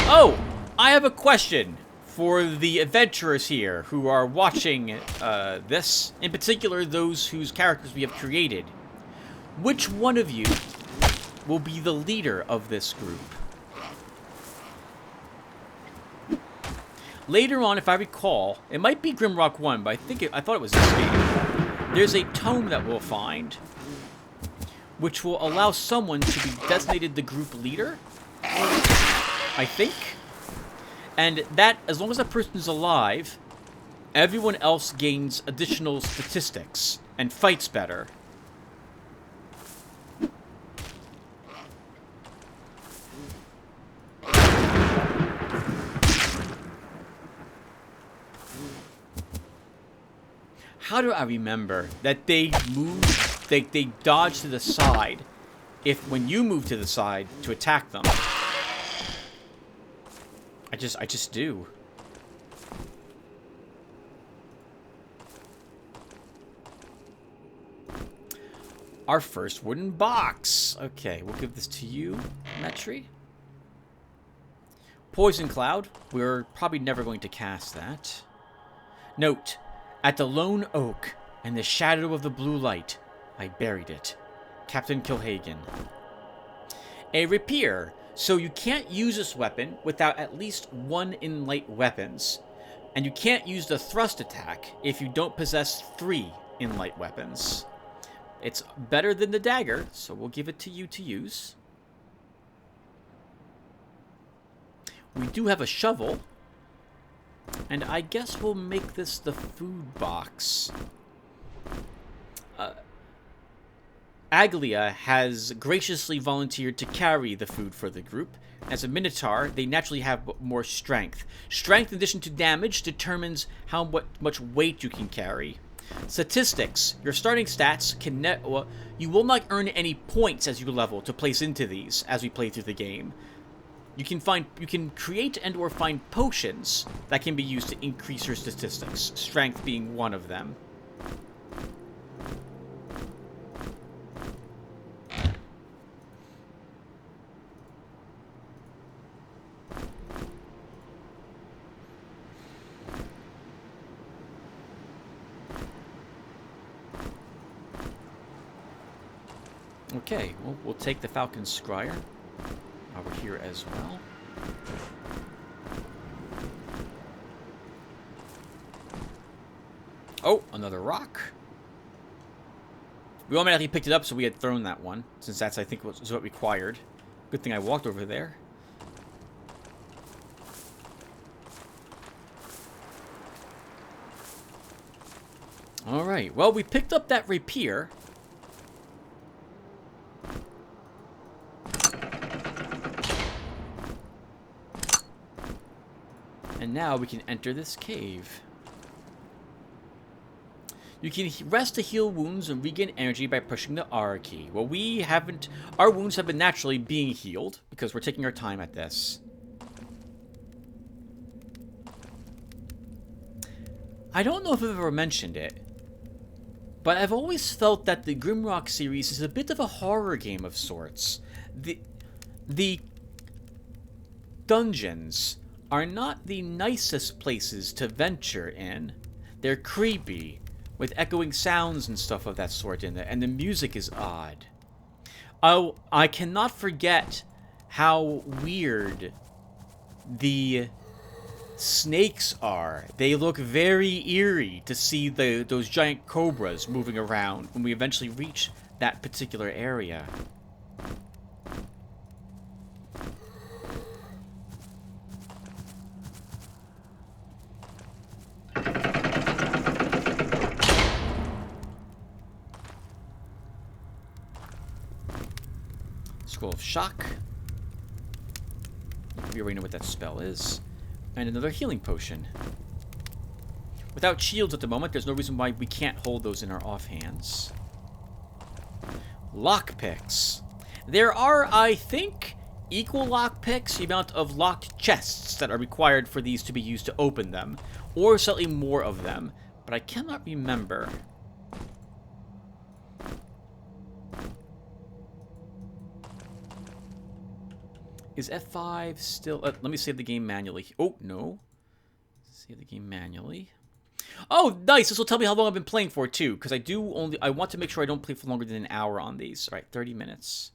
Oh! I have a question for the adventurers here who are watching this, in particular those whose characters we have created. Which one of you will be the leader of this group? Later on, if I recall, it might be Grimrock 1, but I thought it was this game. There's a tome that we'll find, which will allow someone to be designated the group leader, I think. And that, as long as that person is alive, everyone else gains additional statistics and fights better. How do I remember that they move, they dodge to the side when you move to the side to attack them? I just do. Our first wooden box. Okay, we'll give this to you, Metri. Poison Cloud. We're probably never going to cast that. Note, at the lone oak, in the shadow of the blue light, I buried it. Captain Kilhagen. A rapier. So you can't use this weapon without at least 1 in-light weapons. And you can't use the thrust attack if you don't possess 3 in-light weapons. It's better than the dagger, so we'll give it to you to use. We do have a shovel. And I guess we'll make this the food box. Aglia has graciously volunteered to carry the food for the group. As a Minotaur, they naturally have more strength. Strength, in addition to damage, determines how much weight you can carry. Statistics. Your starting stats can you will not earn any points as you level to place into these as we play through the game. You can create and or find potions that can be used to increase your statistics, strength being one of them. Okay, well, we'll take the Falcon's Scryer over here as well. Oh, another rock. We automatically picked it up, so we had thrown that one, since that's, I think, was what required. Good thing I walked over there. Alright, well, we picked up that rapier. And now we can enter this cave. You can rest to heal wounds and regain energy by pushing the R key. Well, we haven't... Our wounds have been naturally being healed, because we're taking our time at this. I don't know if I've ever mentioned it, but I've always felt that the Grimrock series is a bit of a horror game of sorts. The dungeons are not the nicest places to venture in. They're creepy, with echoing sounds and stuff of that sort in there, and the music is odd. Oh, I cannot forget how weird the snakes are. They look very eerie to see those giant cobras moving around when we eventually reach that particular area. Scroll of Shock. We already know what that spell is. And another healing potion. Without shields at the moment, there's no reason why we can't hold those in our offhands. Lockpicks. There are, I think, equal lockpicks, the amount of locked chests that are required for these to be used to open them, or slightly more of them, but I cannot remember. Is F5 still... let me save the game manually. Oh, no. Save the game manually. Oh, nice! This will tell me how long I've been playing for, too. Because I want to make sure I don't play for longer than an hour on these. Alright, 30 minutes.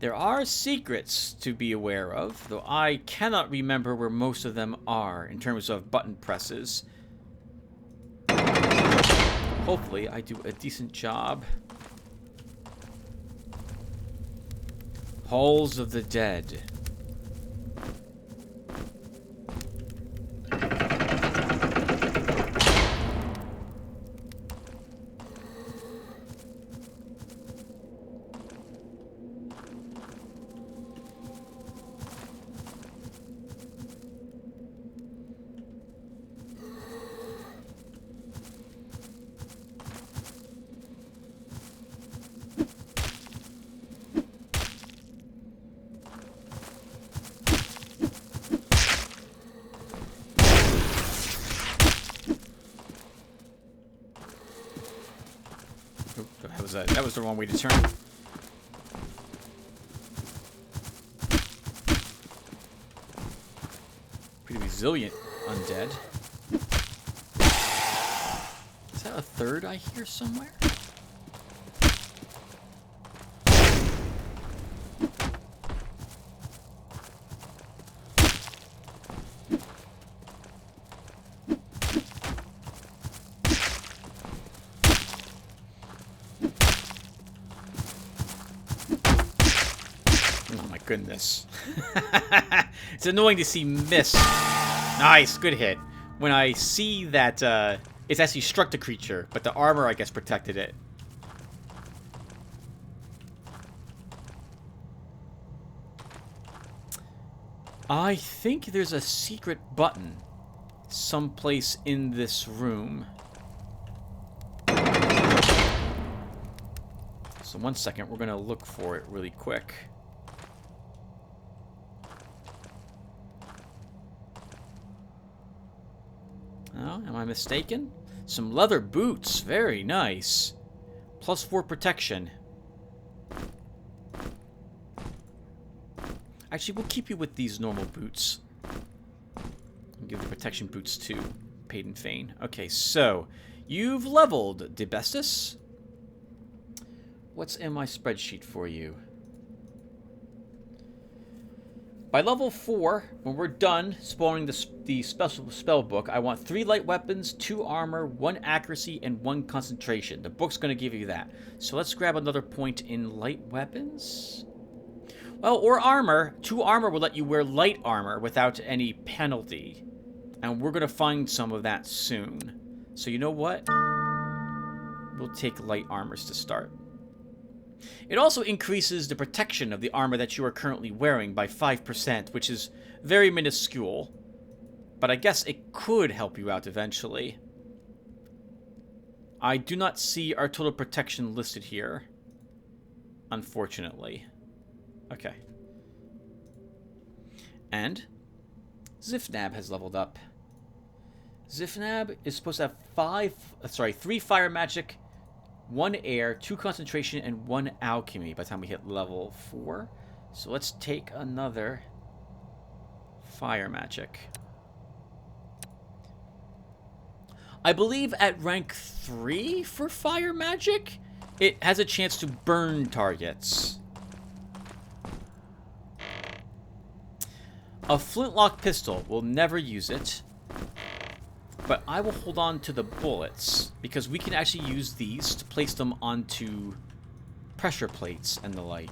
There are secrets to be aware of, though I cannot remember where most of them are in terms of button presses. Hopefully, I do a decent job. Halls of the Dead. That was the wrong way to turn. Pretty resilient undead. Is that a third I hear somewhere? goodness. It's annoying to see miss. Nice, good hit. When I see that it's actually struck the creature, but the armor, I guess, protected it. I think there's a secret button someplace in this room. So 1 second, we're going to look for it really quick. Oh, am I mistaken? Some leather boots. Very nice. +4 protection. Actually, we'll keep you with these normal boots. I'll give the protection boots to Paid Fane. Okay, so you've leveled devised. What's in my spreadsheet for you? By level 4, when we're done spawning the special spell book, I want 3 light weapons, 2 armor, 1 accuracy, and 1 concentration. The book's going to give you that. So let's grab another point in light weapons. Well, or armor. 2 armor will let you wear light armor without any penalty. And we're going to find some of that soon. So you know what? We'll take light armors to start. It also increases the protection of the armor that you are currently wearing by 5%, which is very minuscule. But I guess it could help you out eventually. I do not see our total protection listed here, unfortunately. Okay. And Zifnab has leveled up. Zifnab is supposed to have 3 fire magic, 1 air, 2 concentration, and 1 alchemy by the time we hit level 4. So let's take another fire magic. I believe at rank 3 for fire magic, it has a chance to burn targets. A flintlock pistol, we'll never use it. But I will hold on to the bullets, because we can actually use these to place them onto pressure plates and the like.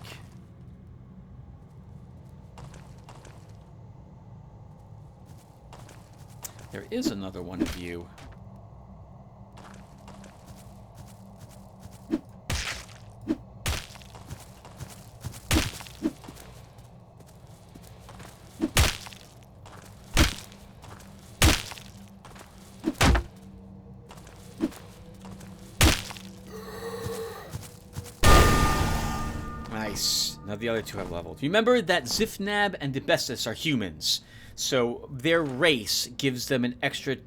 There is another one of you. Now the other 2 have leveled. Remember that Zifnab and devised are humans. So their race gives them an extra...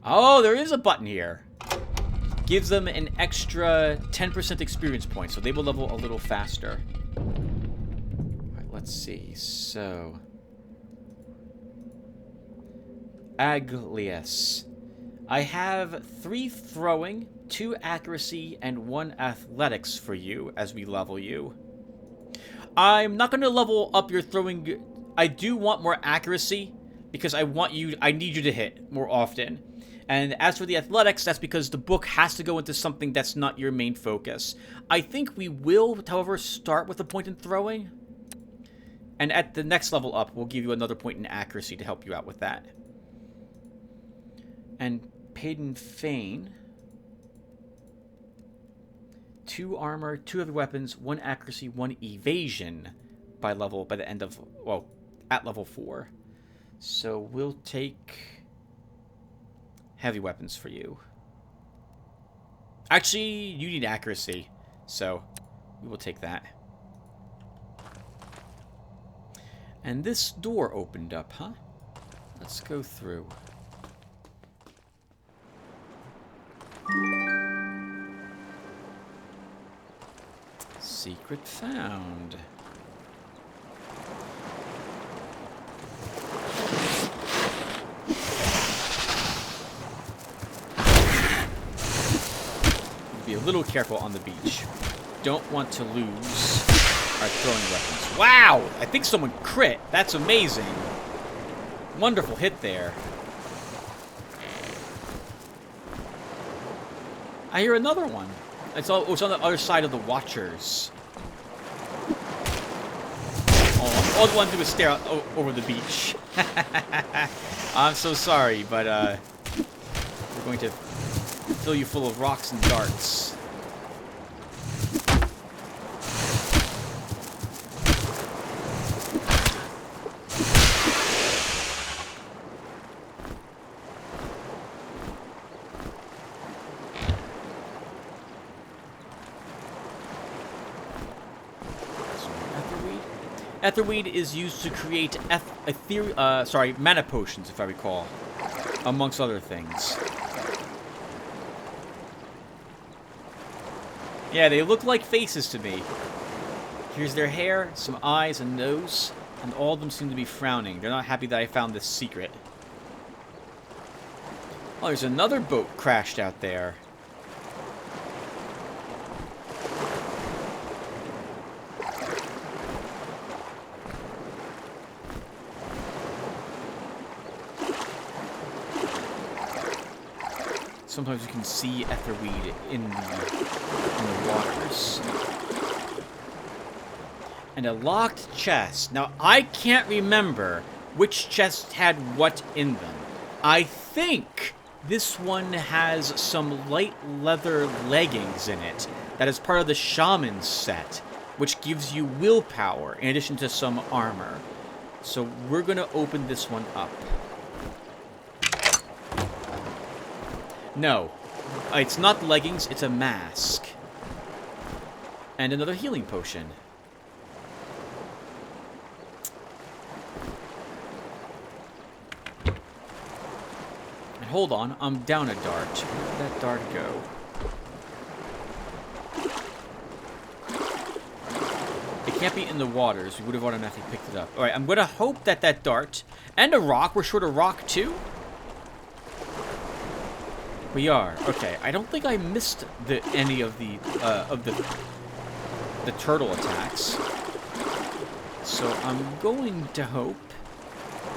Oh, there is a button here. Gives them an extra 10% experience points. So they will level a little faster. Alright, let's see. So... Aglias. I have 3 throwing, 2 accuracy, and 1 athletics for you as we level you. I'm not going to level up your throwing. I do want more accuracy because I need you to hit more often. And as for the athletics, that's because the book has to go into something that's not your main focus. I think we will, however, start with a point in throwing. And at the next level up, we'll give you another point in accuracy to help you out with that. And Paid Fane. 2 armor, 2 heavy weapons, 1 accuracy, 1 evasion by the end of, well, at level 4. So we'll take heavy weapons for you. Actually, you need accuracy, so we will take that. And this door opened up, huh? Let's go through. Secret found. Be a little careful on the beach. Don't want to lose our throwing weapons. Wow! I think someone crit. That's amazing. Wonderful hit there. I hear another one. It's on the other side of the Watchers. all you want to do is stare out over the beach. I'm so sorry, but we're going to fill you full of rocks and darts. Etherweed is used to create mana potions, if I recall, amongst other things. Yeah, they look like faces to me. Here's their hair, some eyes, and nose, and all of them seem to be frowning. They're not happy that I found this secret. Oh, there's another boat crashed out there. Sometimes you can see etherweed in the waters. And a locked chest. Now, I can't remember which chest had what in them. I think this one has some light leather leggings in it. That is part of the shaman set, which gives you willpower in addition to some armor. So we're going to open this one up. No, it's not leggings, it's a mask. And another healing potion. And hold on, I'm down a dart. Where did that dart go? It can't be in the waters. We would have automatically picked it up. Alright, I'm going to hope that that dart and a rock, we're short a rock too? We are. Okay, I don't think I missed any of the turtle attacks. So I'm going to hope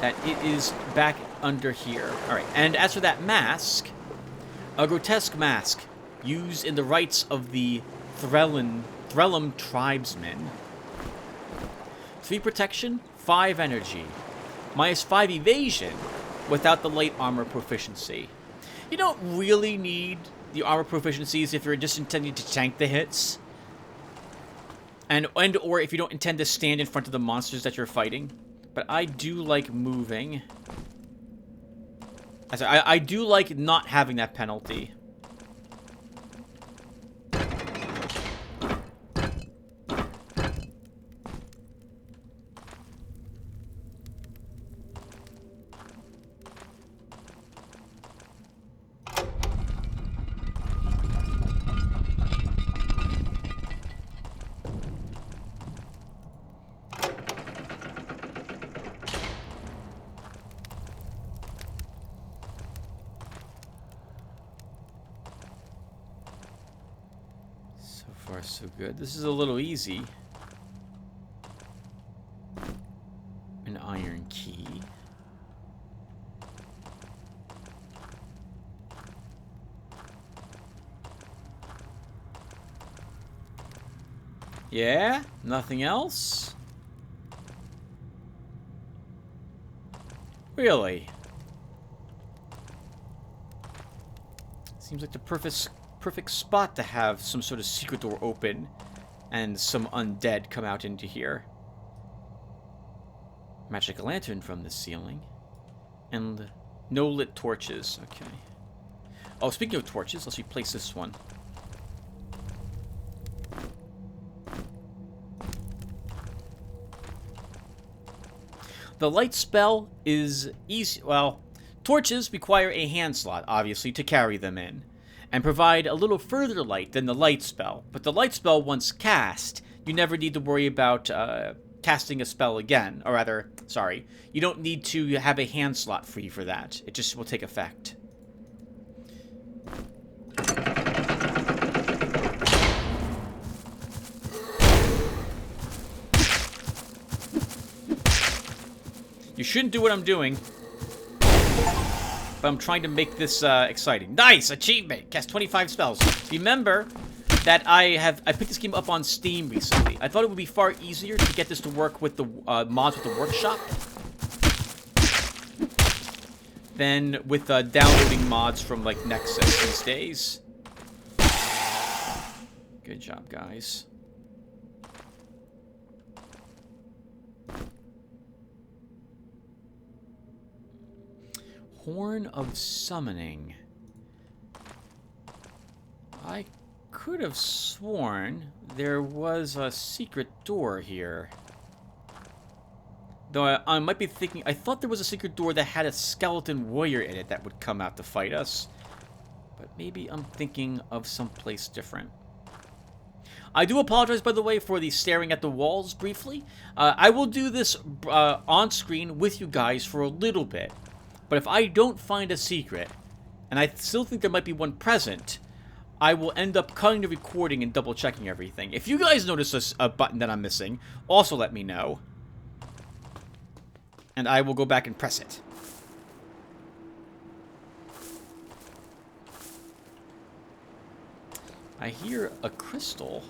that it is back under here. All right, and as for that mask, a grotesque mask used in the rites of the Threllum tribesmen. 3 protection, 5 energy, -5 evasion without the light armor proficiency. You don't really need the armor proficiencies if you're just intending to tank the hits. And or if you don't intend to stand in front of the monsters that you're fighting. But I do like moving. I do like not having that penalty. So good. This is a little easy. An iron key. Yeah? Nothing else? Really? Seems like the perfect spot to have some sort of secret door open and some undead come out into here. Magic lantern from the ceiling. And no lit torches. Okay. Oh, speaking of torches, let's replace this one. The light spell is easy. Well, torches require a hand slot, obviously, to carry them in, and provide a little further light than the light spell. But the light spell, once cast, you never need to worry about casting a spell again. Or rather, sorry, you don't need to have a hand slot free for that. It just will take effect. You shouldn't do what I'm doing. But I'm trying to make this exciting. Nice! Achievement! Cast 25 spells. Remember, that I picked this game up on Steam recently. I thought it would be far easier to get this to work with the mods with the workshop than with downloading mods from like Nexus these days. Good job, guys. Horn of Summoning. I could have sworn there was a secret door here. Though I might be thinking, I thought there was a secret door that had a skeleton warrior in it that would come out to fight us. But maybe I'm thinking of someplace different. I do apologize, by the way, for the staring at the walls briefly. I will do this on screen with you guys for a little bit. But if I don't find a secret, and I still think there might be one present, I will end up cutting the recording and double checking everything. If you guys notice a button that I'm missing, also let me know. And I will go back and press it. I hear a crystal.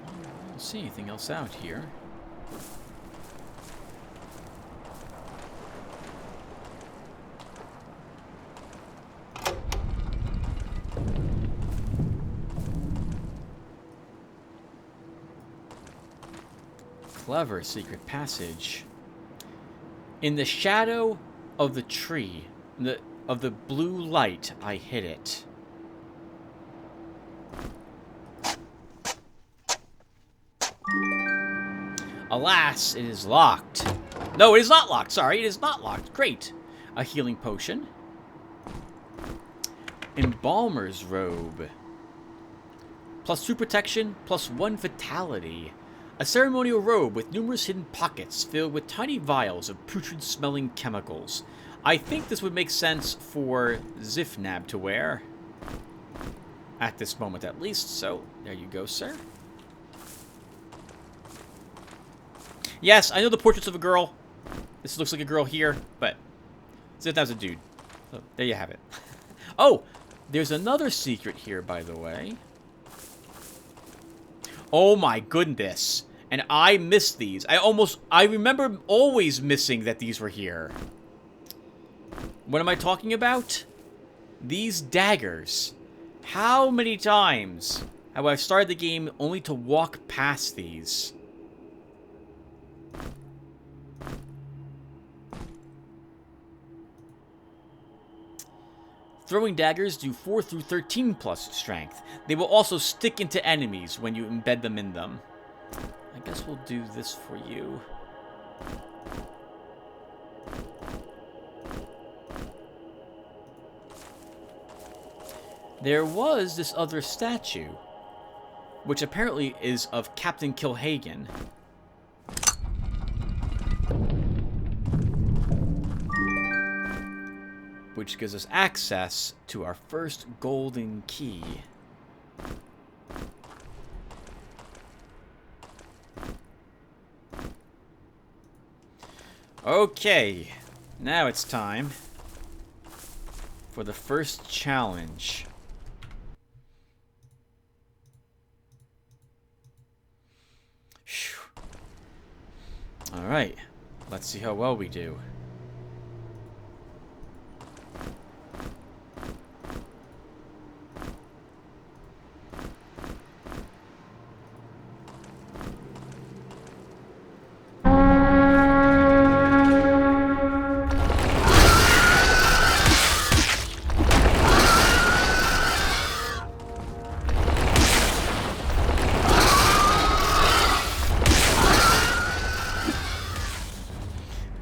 I don't see anything else out here. Clever secret passage. In the shadow of the tree, of the blue light, I hid it. Alas, it is locked. No, it is not locked. Sorry, it is not locked. Great. A healing potion. Embalmer's robe. +2 protection, +1 vitality. A ceremonial robe with numerous hidden pockets filled with tiny vials of putrid-smelling chemicals. I think this would make sense for Zifnab to wear. At this moment, at least. So, there you go, sir. Yes, I know the portraits of a girl. This looks like a girl here, but Zifnab's a dude. So, there you have it. Oh, there's another secret here, by the way. Oh my goodness. And I missed these. I remember always missing that these were here. What am I talking about? These daggers. How many times have I started the game only to walk past these? Throwing daggers do 4 through 13 plus strength. They will also stick into enemies when you embed them in them. I guess we'll do this for you. There was this other statue, which apparently is of Captain Kilhagen. Which gives us access to our first golden key. Okay, now it's time for the first challenge. Alright, let's see how well we do.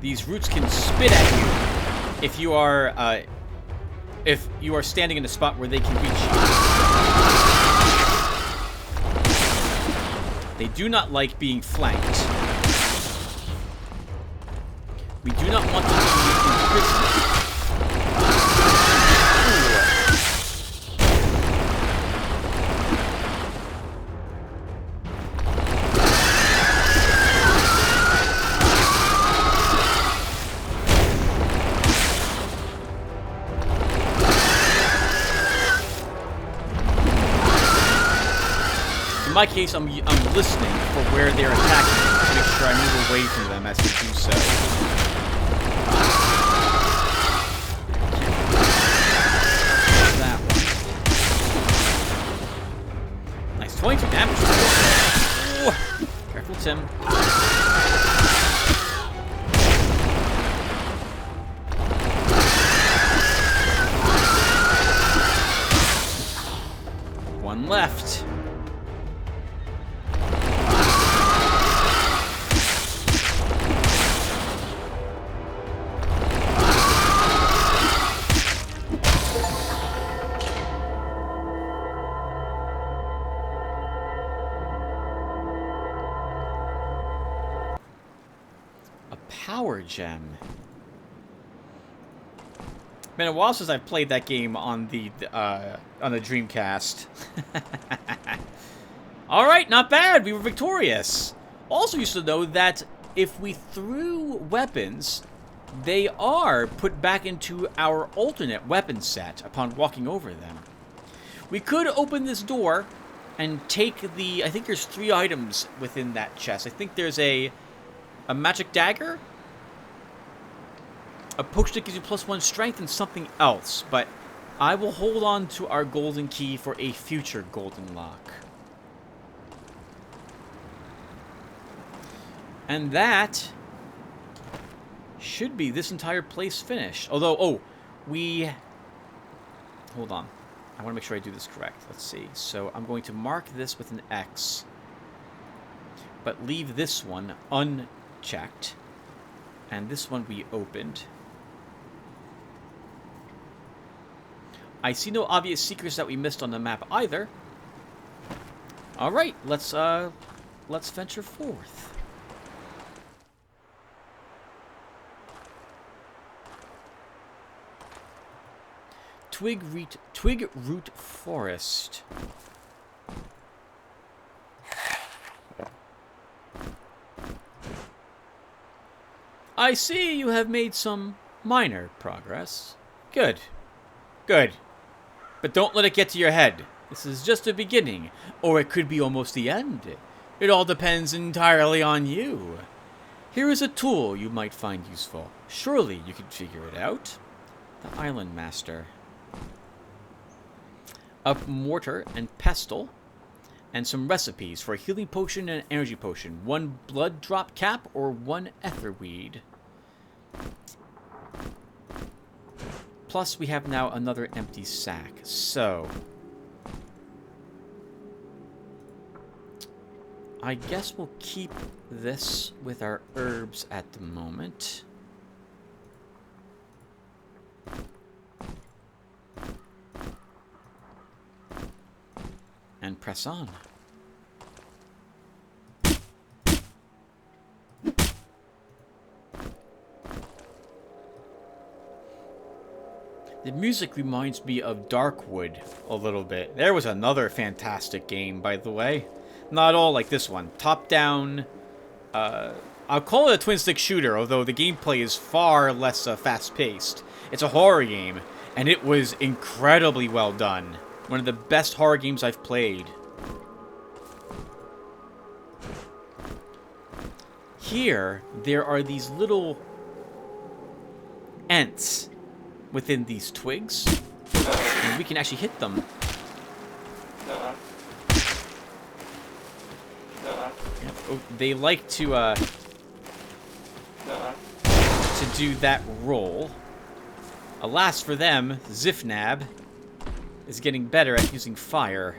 These roots can spit at you if you are standing in a spot where they can reach you. They do not like being flanked. We do not want to be imprisoned. In my case, I'm listening for where they're attacking to make sure I move away from them as they do so. That one. Nice 22 damage. Ooh. Careful, Tim. One left. A power gem. Been a while since I've played that game on the Dreamcast. All right, not bad. We were victorious. Also, used to know that if we threw weapons, they are put back into our alternate weapon set upon walking over them. We could open this door and take the. I think there's 3 items within that chest. I think there's a magic dagger, a potion that gives you +1 strength, and something else. But I will hold on to our golden key for a future golden lock. And that should be this entire place finished. Although, hold on. I want to make sure I do this correct. Let's see. So I'm going to mark this with an X, but leave this one unchecked. And this one we opened. I see no obvious secrets that we missed on the map either. All right, let's venture forth. Twig root forest. I see you have made some minor progress. Good. Good. But don't let it get to your head. This is just the beginning, or it could be almost the end. It all depends entirely on you. Here is a tool you might find useful. Surely you can figure it out. The Island Master. A mortar and pestle, and some recipes for a healing potion and an energy potion. 1 blood drop cap or 1 etherweed. Plus, we have now another empty sack. So, I guess we'll keep this with our herbs at the moment. And press on. The music reminds me of Darkwood a little bit. There was another fantastic game, by the way. Not all like this one. Top-down. I'll call it a twin-stick shooter, although the gameplay is far less fast-paced. It's a horror game, and it was incredibly well done. One of the best horror games I've played. Here, there are these little ants within these twigs, and we can actually hit them. Yep. Oh, they like to do that roll. Alas for them, Zifnab is getting better at using fire.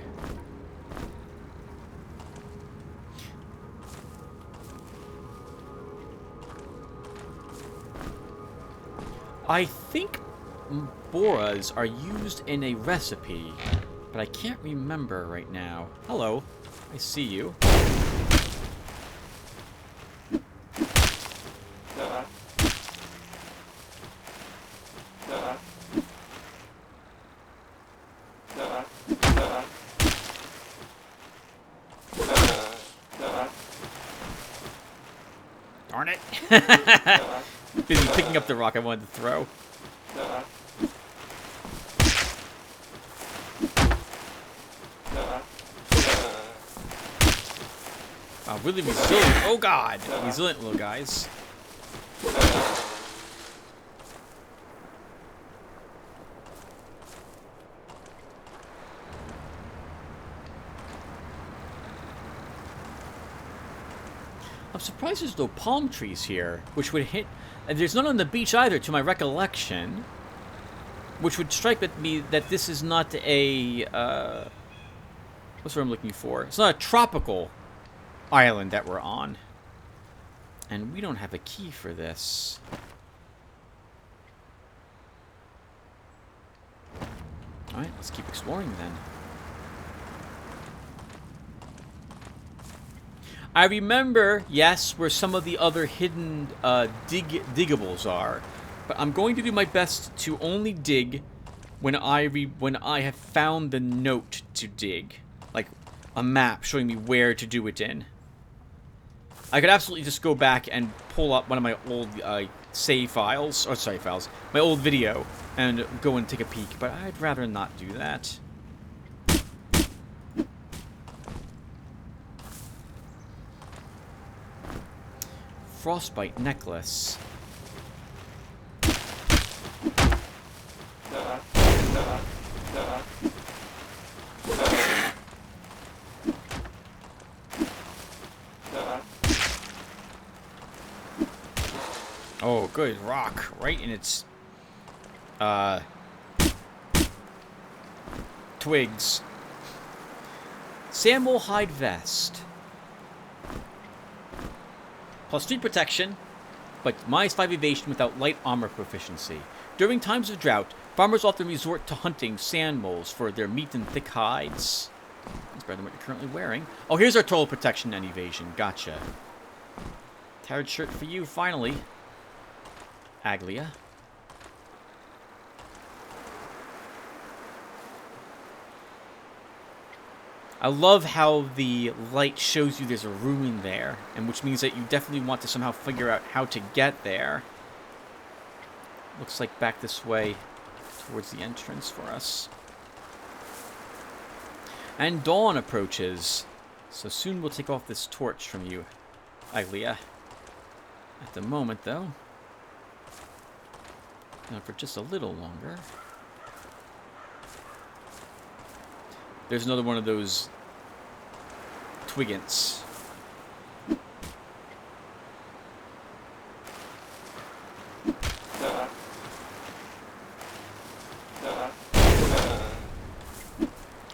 I think boras are used in a recipe, but I can't remember right now. Hello, I see you. Darn it. Busy picking up the rock I wanted to throw. Wow, really resilient. Oh god! Resilient little guys. I'm surprised there's no palm trees here, which would hit... And there's none on the beach either, to my recollection. Which would strike at me that this is not a... what's what I'm looking for? It's not a tropical island that we're on. And we don't have a key for this. Alright, let's keep exploring then. I remember, yes, where some of the other hidden diggables are, but I'm going to do my best to only dig when I have found the note to dig, like a map showing me where to do it in. I could absolutely just go back and pull up one of my old save files, or sorry, files, my old video, and go and take a peek, but I'd rather not do that. Frostbite necklace. Oh, good. Rock. Right in its... twigs. Sandal hide vest. Plus 3 protection, but -5 evasion without light armor proficiency. During times of drought, farmers often resort to hunting sand moles for their meat and thick hides. That's better than what you're currently wearing. Oh, here's our total protection and evasion. Gotcha. Tattered shirt for you, finally. Aglia. I love how the light shows you there's a ruin there, and which means that you definitely want to somehow figure out how to get there. Looks like back this way towards the entrance for us. And dawn approaches, so soon we'll take off this torch from you, Aglia. At the moment, though, not for just a little longer. There's another one of those twiggants.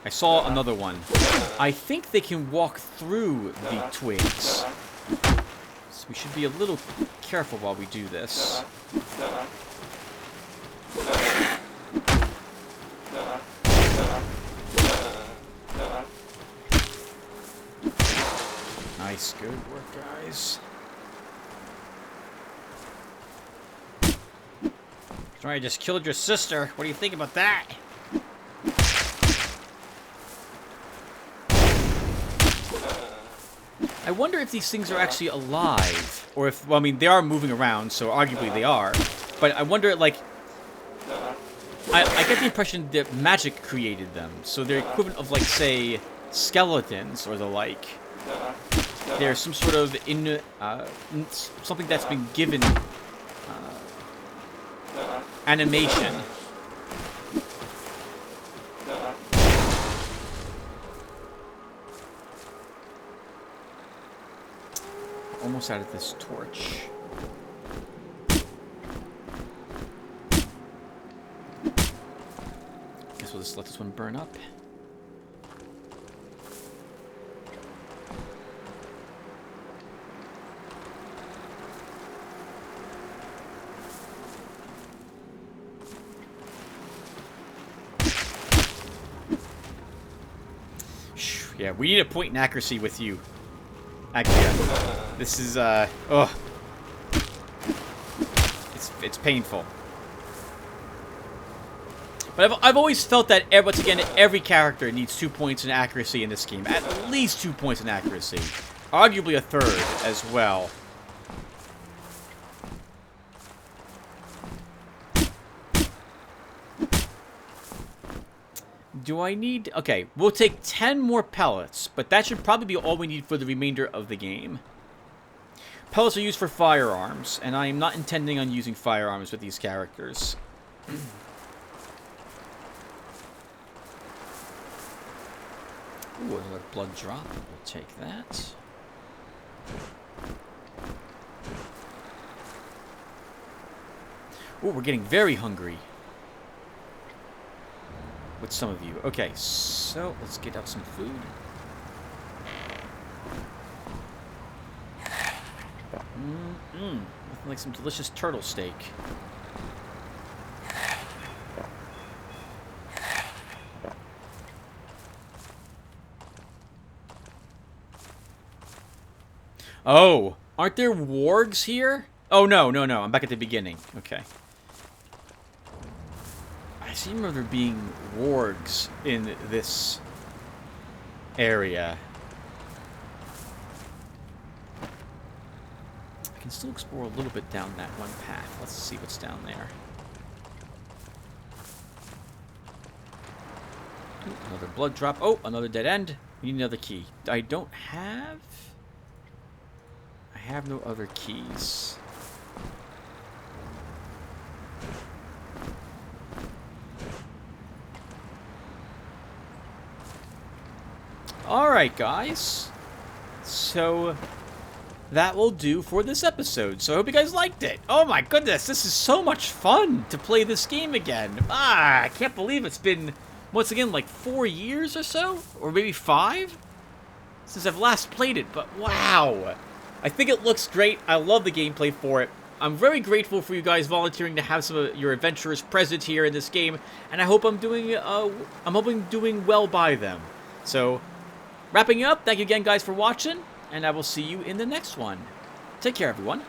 I saw another one. I think they can walk through the twigs. So we should be a little careful while we do this. Nice, good work, guys. Sorry, I just killed your sister. What do you think about that? I wonder if these things are actually alive, or if, well, I mean, they are moving around, so arguably they are. But I wonder, like, I get the impression that magic created them, so they're equivalent of, like, say, skeletons or the like. There's some sort of something that's been given animation. Almost out of this torch. Guess we'll just let this one burn up. Yeah, we need a point in accuracy with you. Aglia. This is, oh. It's painful. But I've always felt that, once again, every character needs 2 points in accuracy in this game. At least 2 points in accuracy. Arguably a third as well. Do I need... Okay, we'll take 10 more pellets, but that should probably be all we need for the remainder of the game. Pellets are used for firearms, and I am not intending on using firearms with these characters. Ooh, another blood drop. We'll take that. Ooh, we're getting very hungry. With some of you. Okay, so let's get out some food. Nothing like some delicious turtle steak. Oh, aren't there wargs here? Oh, no. I'm back at the beginning. Okay. I seem to remember there being wargs in this area. I can still explore a little bit down that one path. Let's see what's down there. Ooh, another blood drop. Oh, another dead end. We need another key. I don't have... I have no other keys. Alright, guys. So, that will do for this episode. So, I hope you guys liked it. Oh my goodness, this is so much fun to play this game again. I can't believe it's been, once again, like 4 years or so? Or maybe 5? Since I've last played it, but wow. I think it looks great. I love the gameplay for it. I'm very grateful for you guys volunteering to have some of your adventurers present here in this game, and I hope I'm doing well by them. So, wrapping up, thank you again guys for watching, and I will see you in the next one. Take care everyone.